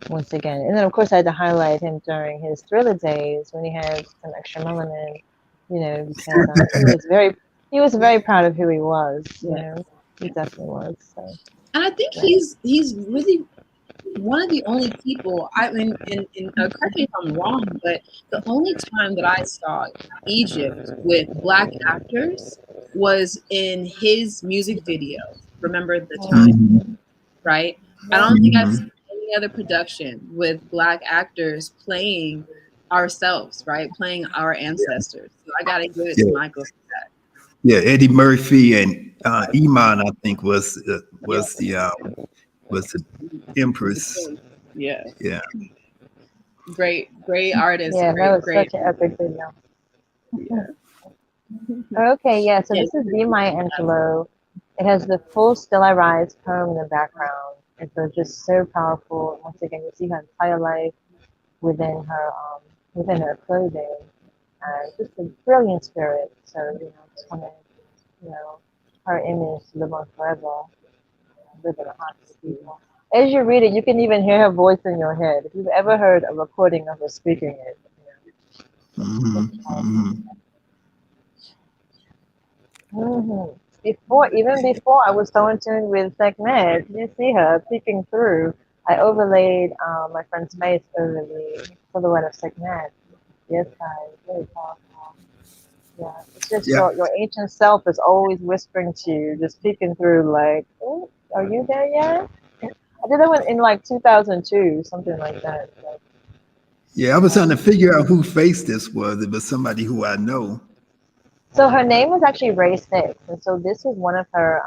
once again, and then of course I had to highlight him during his Thriller days when he had some extra melanin, because he was very proud of who he was. He definitely was. So And I think yeah. he's really one of the only people, I mean, correct me if I'm wrong, but the only time that I saw Egypt with Black actors was in his music videos. Remember the time, Mhm. right? I don't think I've Mhm. seen any other production with Black actors playing ourselves, right? Playing our ancestors. So I got to give it Yeah. to Michael for that. Yeah. Eddie Murphy and Iman, I think, Yeah. was the Empress. Yeah. Yeah. Great artist. Yeah, that was Great. such an epic video. Yeah. Okay, yeah, so Yeah. this is Be Maya Angelou. It has the full Still I Rise poem in the background. And so just so powerful. Once again, you see her entire life within her clothing. Just a brilliant spirit. So, just wanted, you know, her image to live on forever, live in the hearts of people. As you read it, you can even hear her voice in your head. If you've ever heard a recording of her speaking it, Hmm. it's powerful. Hmm. Even before I was so in tune with Sekhmet, you see her peeking through. I overlaid my friend's face over the silhouette of Sekhmet. Yes, guys, really powerful. Yeah, it's just Yeah. your ancient self is always whispering to you, just peeking through, like, "Oh, are you there yet?" I did that one in like 2002, something like that. So, Yeah, I was trying to figure out who face this was. It was somebody who I know. so her name was actually Ray Six, and so this is one of her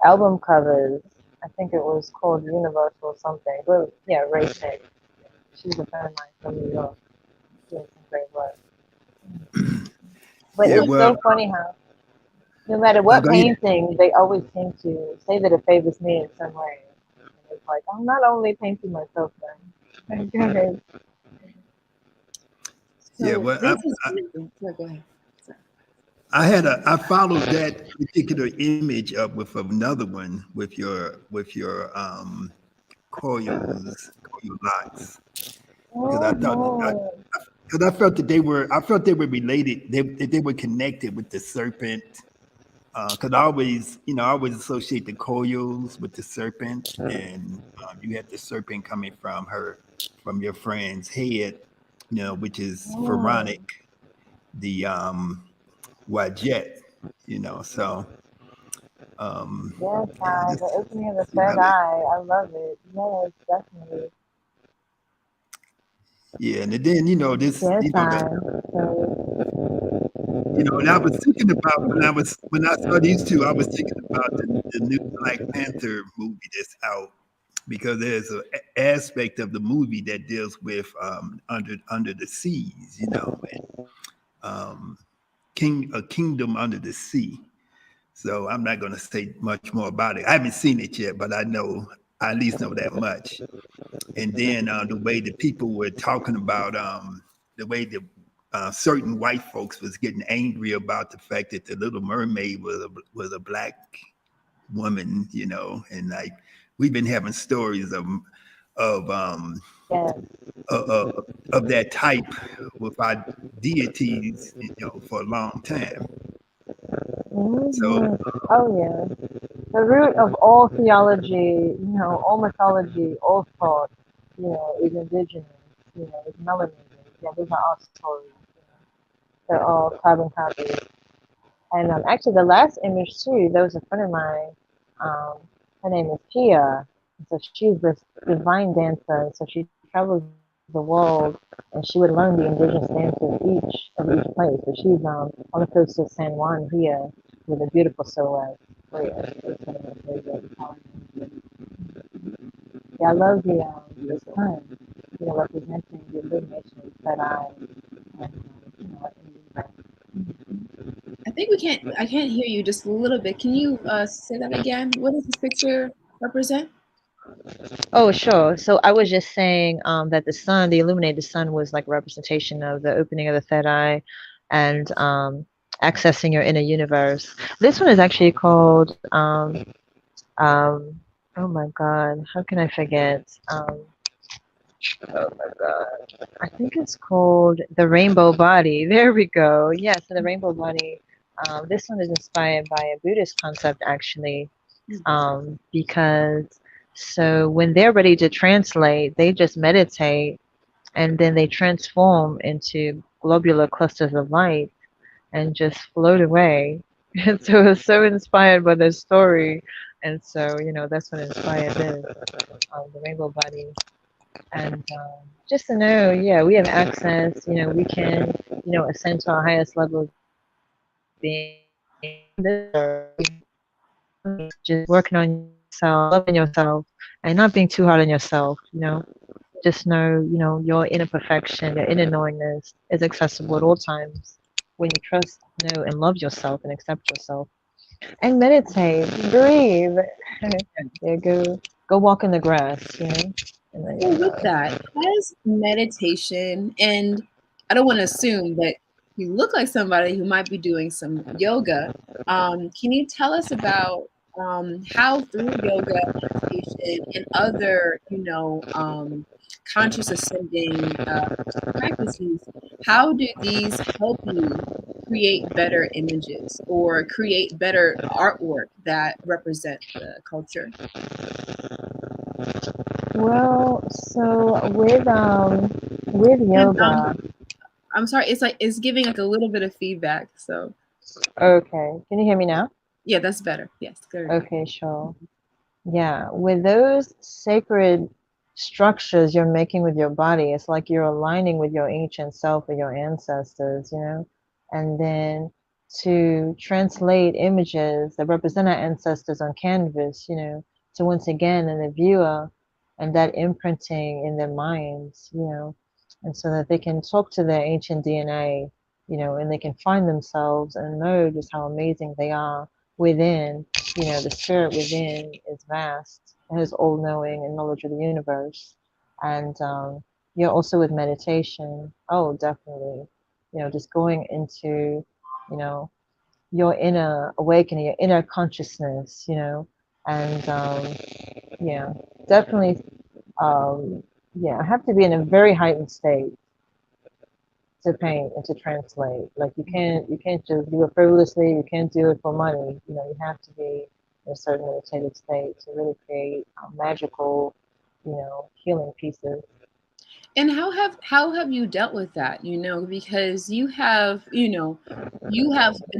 album covers. I think it was called Universal something. But yeah, Ray Six. She's a friend of mine from New York. She has some great work. But Yeah, it's well, so funny how no matter what go ahead. painting, they always seem to say that it favors me in some way. And it's like I'm not only painting myself then. Go ahead. Yeah, So well, this is amazing. So go ahead. Sorry. I followed that particular image up with another one with your coil locks, because I thought Oh, because I felt that they were related, they were connected with the serpent. Because I always associate the coils with the serpent, and you had the serpent coming from your friend's head, which is oh. pharaonic, the Wajet, so Yes, yeah, the let's opening of the see third how this, eye. I love it. Yes, definitely. yeah, and then this, Yes, so and I was thinking about when I saw these two, I was thinking about the new Black Panther movie that's out, because there's an aspect of the movie that deals with under the seas, and a kingdom under the sea. So I'm not going to say much more about it. I haven't seen it yet, but I at least know that much. And then the way the people were talking about the way the certain white folks was getting angry about the fact that the Little Mermaid was a black woman, and like we've been having stories of um yes. of, of that type with our deities, for a long time. So Oh yeah. The root of all theology, all mythology, all thought, is indigenous. Is melanin. Yeah, those are our stories. They're all carbon copies. And actually, the last image too, there was a friend of mine. Um, her name is Pia. And so she's this divine dancer. And so she travels the world, and she would learn the indigenous dances of each place. So she's on the coast of San Juan here with a beautiful silhouette. Oh, yeah, it's one of my favorite colors. Yeah, I love the sun, representing the illumination that I think I can't hear you just a little bit. Can you say that again? What does this picture represent? Oh, sure. So I was just saying that the illuminated sun, was like a representation of the opening of the third eye and accessing your inner universe. This one is actually called, oh my God, how can I forget? Oh my God. I think it's called the Rainbow Body. There we go. Yeah, so the Rainbow Body. This one is inspired by a Buddhist concept, actually, because so when they're ready to translate, they just meditate and then they transform into globular clusters of light and just float away. And so it's so inspired by this story. And so, that's what inspired this, the Rainbow Body. And just to know, yeah, we have access, we can, ascend to our highest level of being. Just working on yourself, loving yourself, and not being too hard on yourself, Just know, your inner perfection, your inner knowingness is accessible at all times when you trust, know, and love yourself and accept yourself. And meditate, breathe. Yeah, go walk in the grass, And then So with that, has meditation, and I don't want to assume, but you look like somebody who might be doing some yoga. Can you tell us about how through yoga, meditation, and other, conscious ascending practices, how do these help you create better images or create better artwork that represent the culture? well, so with And yoga, I'm sorry, it's like it's giving like a little bit of feedback. So okay. Can you hear me now? yeah, that's better. Yes, very good. Okay, sure. Yeah, with those sacred structures you're making with your body, it's like you're aligning with your ancient self or your ancestors, you know? And then to translate images that represent our ancestors on canvas, you know, to once again in the viewer and that imprinting in their minds, you know, and so that they can talk to their ancient DNA, you know, and they can find themselves and know just how amazing they are within. You know, the spirit within is vast, it has all knowing and knowledge of the universe. And you're also with meditation. Oh, definitely. You know, just going into, you know, your inner awakening, your inner consciousness, you know, and yeah, definitely, yeah, I have to be in a very heightened state to paint and to translate. Like you can't just do it frivolously. You can't do it for money. You know, you have to be in a certain meditative state to really create magical, you know, healing pieces. And how have you dealt with that? You know, because you have been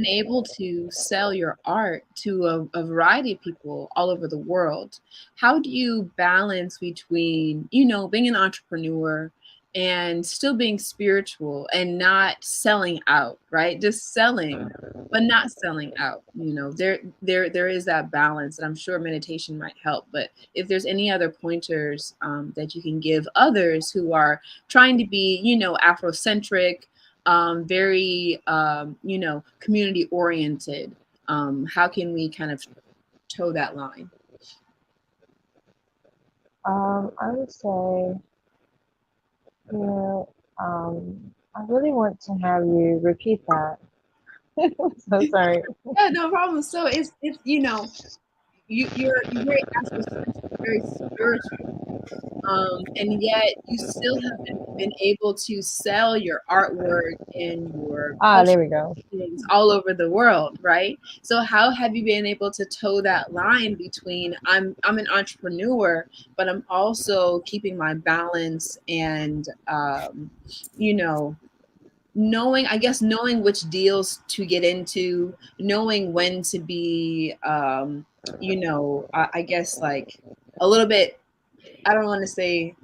able to sell your art to a variety of people all over the world. How do you balance between, being an entrepreneur and still being spiritual and not selling out, right? Just selling, but not selling out. There is that balance, and I'm sure meditation might help. But if there's any other pointers that you can give others who are trying to be, Afrocentric, very, community oriented, how can we kind of toe that line? I would say, you know, I really want to have you repeat that. So sorry. Yeah, no problem. So it's you're very Afrocentric, very spiritual, and yet you still have been able to sell your artwork and your Ah, culture there we go. things all over the world, right? So how have you been able to toe that line between I'm an entrepreneur, but I'm also keeping my balance and you know knowing which deals to get into, knowing when to be I guess like a little bit, I don't want to say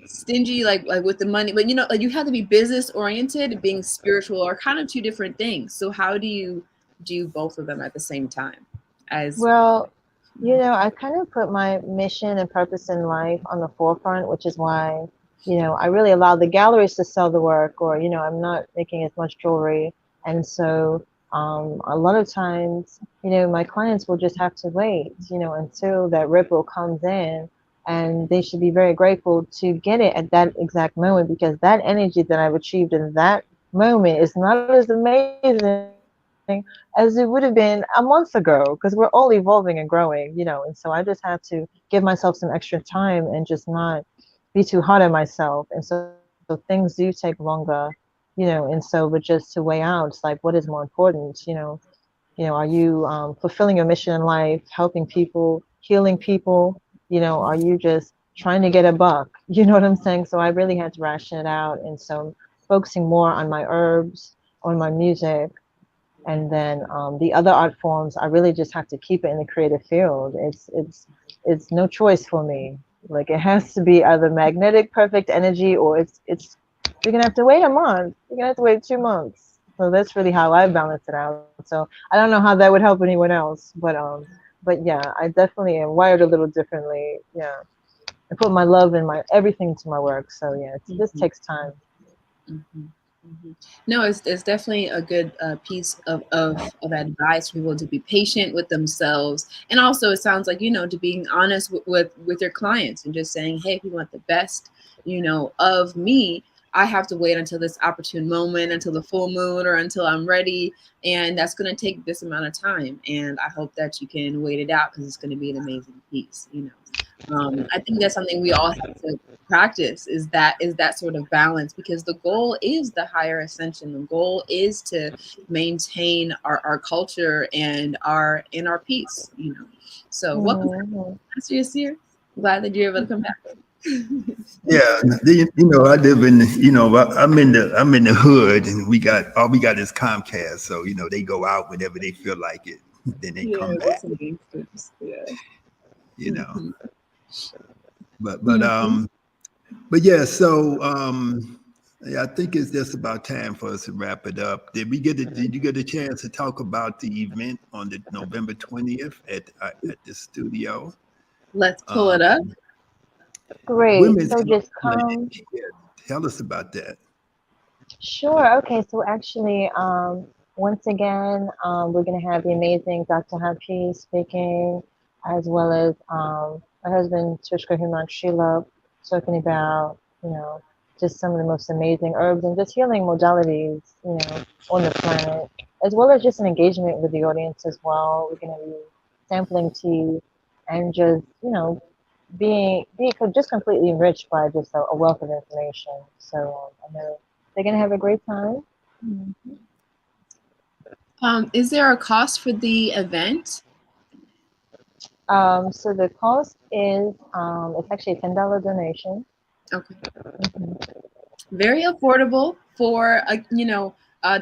stingy, like with the money, but like you have to be business oriented. Being spiritual are kind of two different things. So how do you do both of them at the same time? As Well, you know, I kind of put my mission and purpose in life on the forefront, which is why, you know, I really allow the galleries to sell the work, or, you know, I'm not making as much jewelry. And so a lot of times, you know, my clients will just have to wait, you know, until that ripple comes in. And they should be very grateful to get it at that exact moment, because that energy that I've achieved in that moment is not as amazing as it would have been a month ago, because we're all evolving and growing, you know. And so I just have to give myself some extra time and just not be too hard on myself. And so things do take longer, you know. And so, but just to weigh out, it's like, what is more important, you know? Are you fulfilling your mission in life, helping people, healing people? Are you just trying to get a buck? You know what I'm saying? So I really had to ration it out. And so focusing more on my herbs, on my music, and then the other art forms, I really just have to keep it in the creative field. It's no choice for me. Like, it has to be either magnetic perfect energy, or it's you're gonna have to wait a month. You're gonna have to wait 2 months. So that's really how I balance it out. So I don't know how that would help anyone else, but yeah, I definitely am wired a little differently. Yeah, I put my love and my everything to my work. So yeah, this Mhm, takes time. mhm, mhm. No, it's definitely a good piece of advice for people to be patient with themselves, and also it sounds like to being honest with your clients and just saying, hey, if you want the best, of me, I have to wait until this opportune moment, until the full moon, or until I'm ready, and that's going to take this amount of time. And I hope that you can wait it out because it's going to be an amazing piece. I think that's something we all have to practice, is that sort of balance, because the goal is the higher ascension. The goal is to maintain our culture and our peace. So welcome back, Hmm. Master Yasir. Glad that you're able to come back. Yeah, I live in, I'm in the hood, and all we got is Comcast. So they go out whenever they feel like it. Then they Yeah, come back. that's some gangsters. Yeah. you know. Mhm. But but Mhm. um but yeah, so yeah, I think it's just about time for us to wrap it up. Did you get a chance to talk about the event on the November 20th at the studio? Let's pull it up. Um, Great. Women's So Health just Clinic. come. Yeah, tell us about that. Sure. Okay. So actually, once again, we're going to have the amazing Dr. Happy speaking, as well as my husband, Tushka Human Sheila, talking about, just some of the most amazing herbs and just healing modalities, on the planet, as well as just an engagement with the audience as well. We're going to be sampling tea and just, being just completely enriched by just a wealth of information. So I know they're gonna have a great time. Is there a cost for the event? So the cost is it's actually a $10 donation. Okay. Mhm. Very affordable for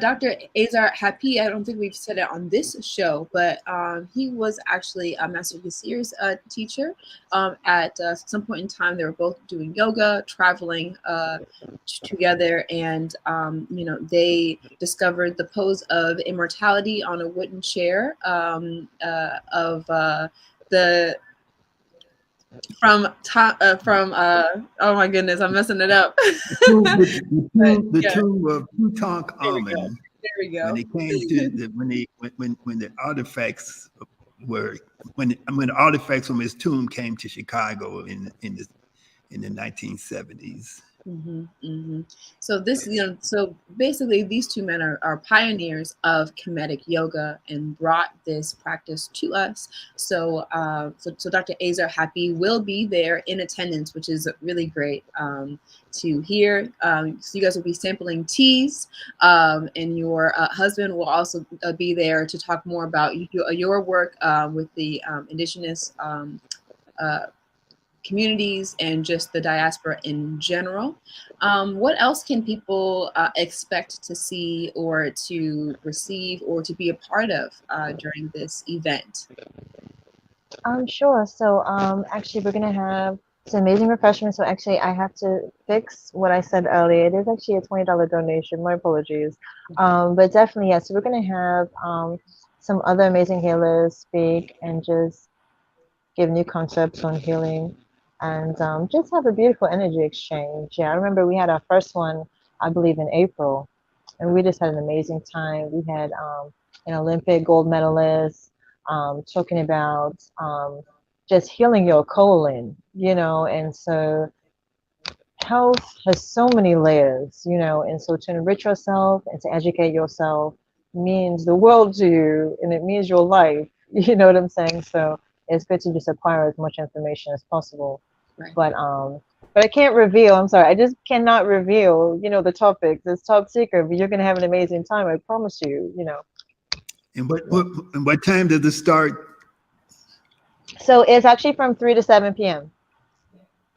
Dr. Azar Hapi. I don't think we've said it on this show, but he was actually a Master Gesir's teacher. At some point in time, they were both doing yoga, traveling together, and they discovered the pose of immortality on a wooden chair of the oh my goodness, I'm messing it up. But The yeah, tomb of there we go. Tutankhamun. There we When go. it came to when the artifacts were when the artifacts from his tomb came to Chicago in the 1970s. So so basically, these two men are pioneers of Kemetic yoga and brought this practice to us. So Dr. Azar Happy will be there in attendance, which is really great to hear. So you guys will be sampling teas, and your husband will also be there to talk more about your work with the indigenous. Uh, Communities and just the diaspora in general. What else can people expect to see or to receive or to be a part of during this event? Sure. So actually, we're gonna have some amazing refreshments. So actually, I have to fix what I said earlier. It is actually a $20 donation. My apologies. But definitely, yes. So we're gonna have some other amazing healers speak and just give new concepts on healing and just have a beautiful energy exchange. Yeah, I remember we had our first one, I believe, in April, and we just had an amazing time. We had an Olympic gold medalist talking about just healing your colon, and so health has so many layers, and so to enrich yourself and to educate yourself means the world to you and it means your life. You know what I'm saying? So it's good to just acquire as much information as possible. Right. But I can't reveal, I'm sorry, I just cannot reveal, the topics. It's top secret, but you're gonna have an amazing time, I promise you, And what time does it start? So it's actually from 3 to 7 p.m.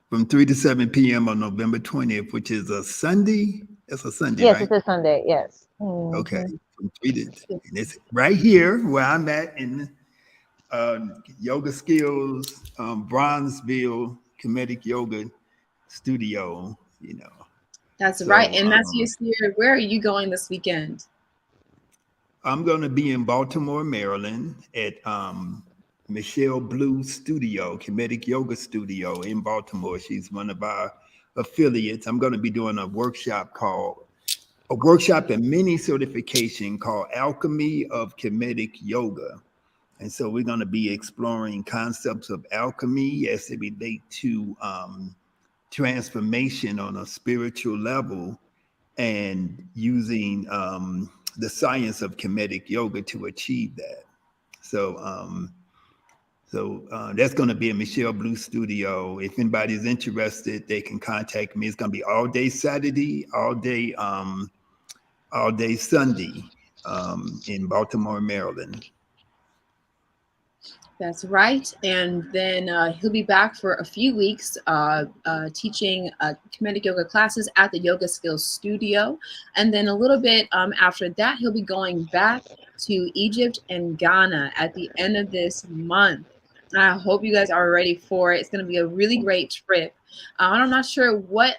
From 3 to 7 p.m. on November 20th, which is a Sunday. It's a Sunday, Yes, right? it's a Sunday, yes. Okay. Hmm. From 3 to, and it's right here where I'm at in Yoga Skills, Bronzeville Comedic Yoga Studio, That's right. So And Matthias, here, where are you going this weekend? I'm going to be in Baltimore, Maryland at Michelle Blue Studio, Comedic Yoga Studio in Baltimore. She's one of our affiliates. I'm going to be doing a workshop and mini certification called Alchemy of Comedic Yoga. And so we're going to be exploring concepts of alchemy as they relate to transformation on a spiritual level and using the science of Kemetic yoga to achieve that. So, that's going to be in Michelle Blue Studio. If anybody's interested, they can contact me. It's going to be all day Saturday, all day Sunday in Baltimore, Maryland. That's right. And then he'll be back for a few weeks teaching Comedic yoga classes at the Yoga Skills Studio. And then a little bit after that, he'll be going back to Egypt and Ghana at the end of this month. I hope you guys are ready for it. It's going to be a really great trip. And I'm not sure what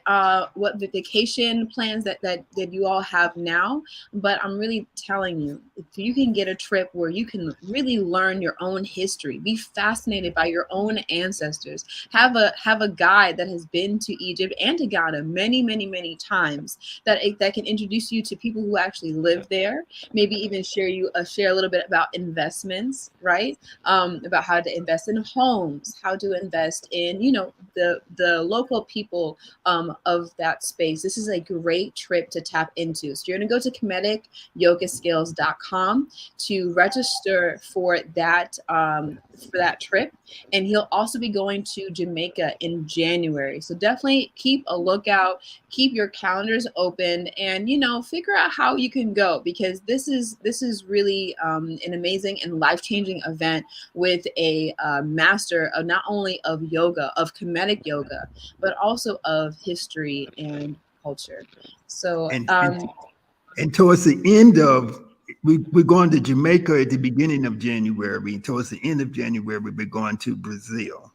vacation plans that you all have now, but I'm really telling you, if you can get a trip where you can really learn your own history, be fascinated by your own ancestors, have a guide that has been to Egypt and to Ghana many times, that can introduce you to people who actually live there, maybe even share a little bit about investments, right? About how to invest in homes, how to invest in, the local people of that space. This is a great trip to tap into. So you're going to go to comedicyogaskills.com to register for that trip, and he'll also be going to Jamaica in January. So definitely keep a lookout, keep your calendars open, and figure out how you can go, because this is really an amazing and life-changing event with a master of not only of yoga, of comedic yoga, but also of history and culture. So, And and towards the end of we're going to Jamaica at the beginning of January. Towards the end of January, we're going to Brazil,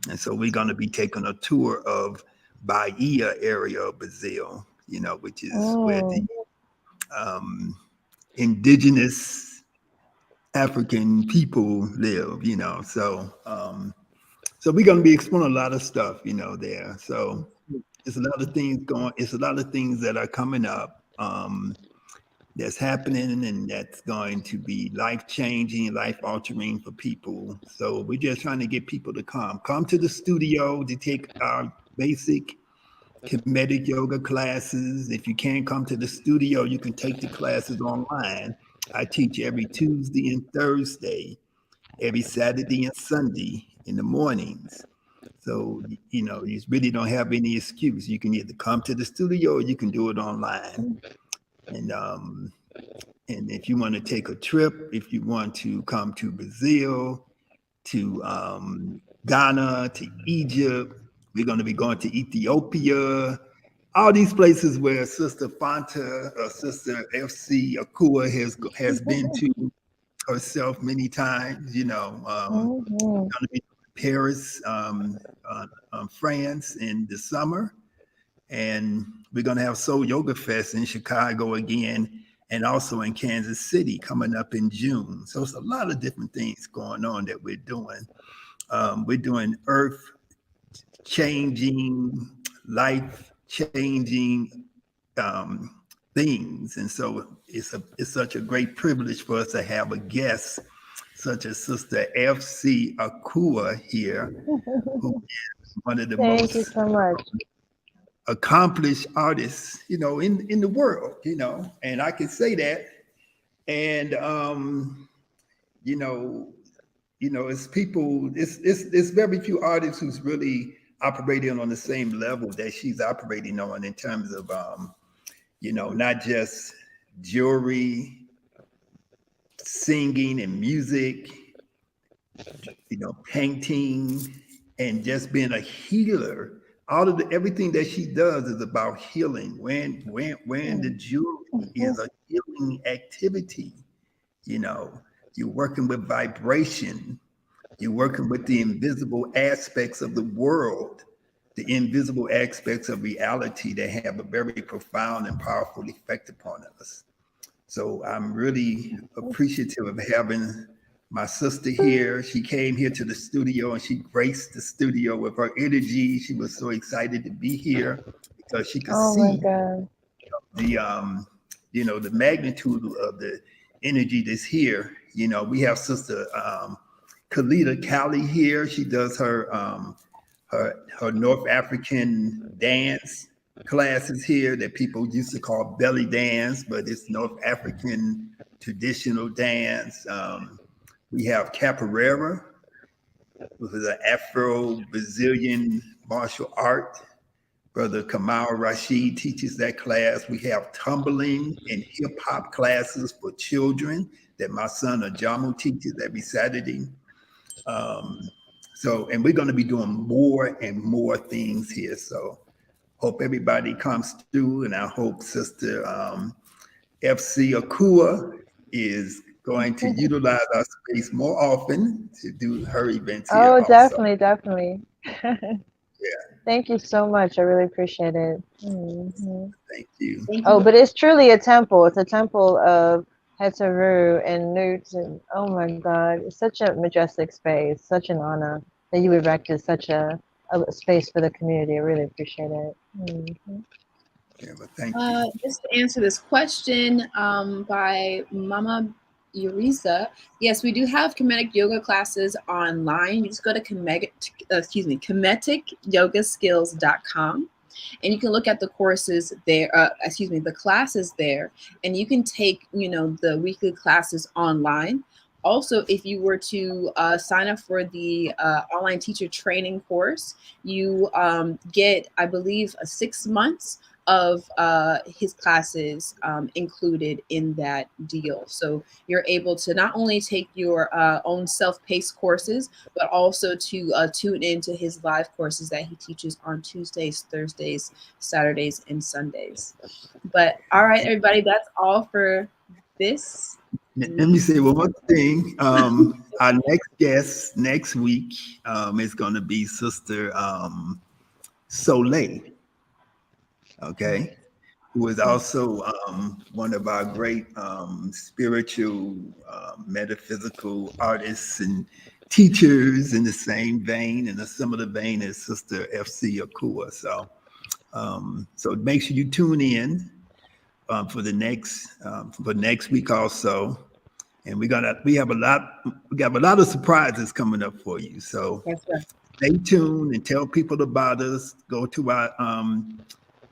and so we're going to be taking a tour of Bahia area of Brazil. Which is where the Mm. um, indigenous African people live. So we're going to be exploring a lot of stuff. There. So it's a lot of things going. It's a lot of things that are coming up. That's happening, and that's going to be life changing, life altering for people. So we're just trying to get people to come to the studio to take our basic comedic yoga classes. If you can't come to the studio, you can take the classes online. I teach every Tuesday and Thursday, every Saturday and Sunday in the mornings. So, you really don't have any excuse. You can either come to the studio or you can do it online. And if you want to take a trip, if you want to come to Brazil, to Ghana, to Egypt, we're going to be going to Ethiopia, all these places where Sister Fanta, Sister FC Akua has been to herself many times. Mhm. Going to be in Paris, France in the summer, and we're going to have Soul Yoga Fest in Chicago again, and also in Kansas City coming up in June. So it's a lot of different things going on that we're doing. We're doing earth changing, life changing things, and so it's such a great privilege for us to have a guest such as Sister FC Akua here, who is one of the Thank you most so much. accomplished artists, in the world, and I can say that. And you know, it's people. It's very few artists who's really operating on the same level that she's operating on in terms of not just jewelry, singing, and music, painting, and just being a healer. All of everything that she does is about healing. When the jewelry is a healing activity, you know, you're working with vibration, you're working with the invisible aspects of the world, the invisible aspects of reality that have a very profound and powerful effect upon us. So I'm really appreciative of having my sister here. She came here to the studio and she graced the studio with her energy. She was so excited to be here because she could Oh my see God. the the magnitude of the energy that's here. We have Sister Kalita Cali here. She does her North African dance classes here that people used to call belly dance, but it's North African traditional dance. We have capoeira, which is an Afro-Brazilian martial art. Brother Kamal Rashid teaches that class. We have tumbling and hip hop classes for children that my son Ajamu teaches every Saturday. Um, and we're going to be doing more and more things here. So hope everybody comes through, and I hope Sister FC Akua is going to utilize our space more often to do her events here Oh, also. definitely, definitely. Thank you so much. I really appreciate it. Thank you. Thank Oh, you. but it's truly a temple. It's a temple of Heteru and Newt, and oh my God, it's such a majestic space. Such an honor that you erected such a space for the community. I really appreciate it. Yeah, but thank you. Just to answer this question by Mama Yuriza, yes, we do have Kemetic yoga classes online. You just go to kemeticyogaskills.com, and you can look at the courses there. The classes there, and you can take the weekly classes online. Also, if you were to sign up for the online teacher training course, you get, I believe, 6 months of his classes included in that deal. So you're able to not only take your own self-paced courses, but also to tune into his live courses that he teaches on Tuesdays, Thursdays, Saturdays, and Sundays. But all right, everybody, that's all for this. Let me say one more thing. Our next guest next week is going to be Sister Soleil, okay, who is also one of our great spiritual, metaphysical artists and teachers in the same vein, in a similar vein as Sister FC Akua. So make sure you tune in for next week also. And we have a lot of surprises coming up for you. So That's right. stay tuned and tell people about us. Go to our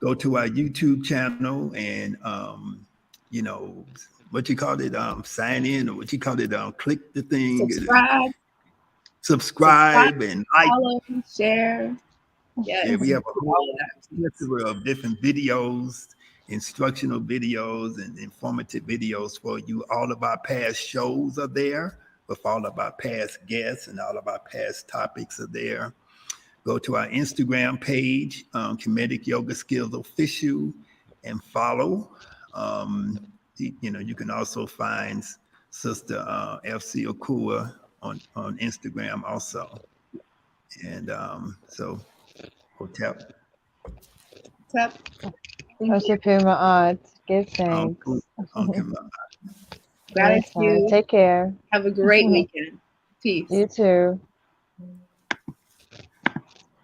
YouTube channel and what you call it, sign in, or what you call it, click the thing, subscribe and like. follow, share. Yes. Yeah, we have a whole all of that. plethora of different videos, instructional videos and informative videos for you. All of our past shows are there with all of our past guests, and all of our past topics are there. Go to our Instagram page, Kemetic Yoga Skills Official, and follow. You can also find Sister FC Akua on Instagram also. And so, Hotep. Tap. Oshipuma Art. Give On thanks. Camilla. Yes, Gratitude. take care. Have a great weekend. Peace. You too.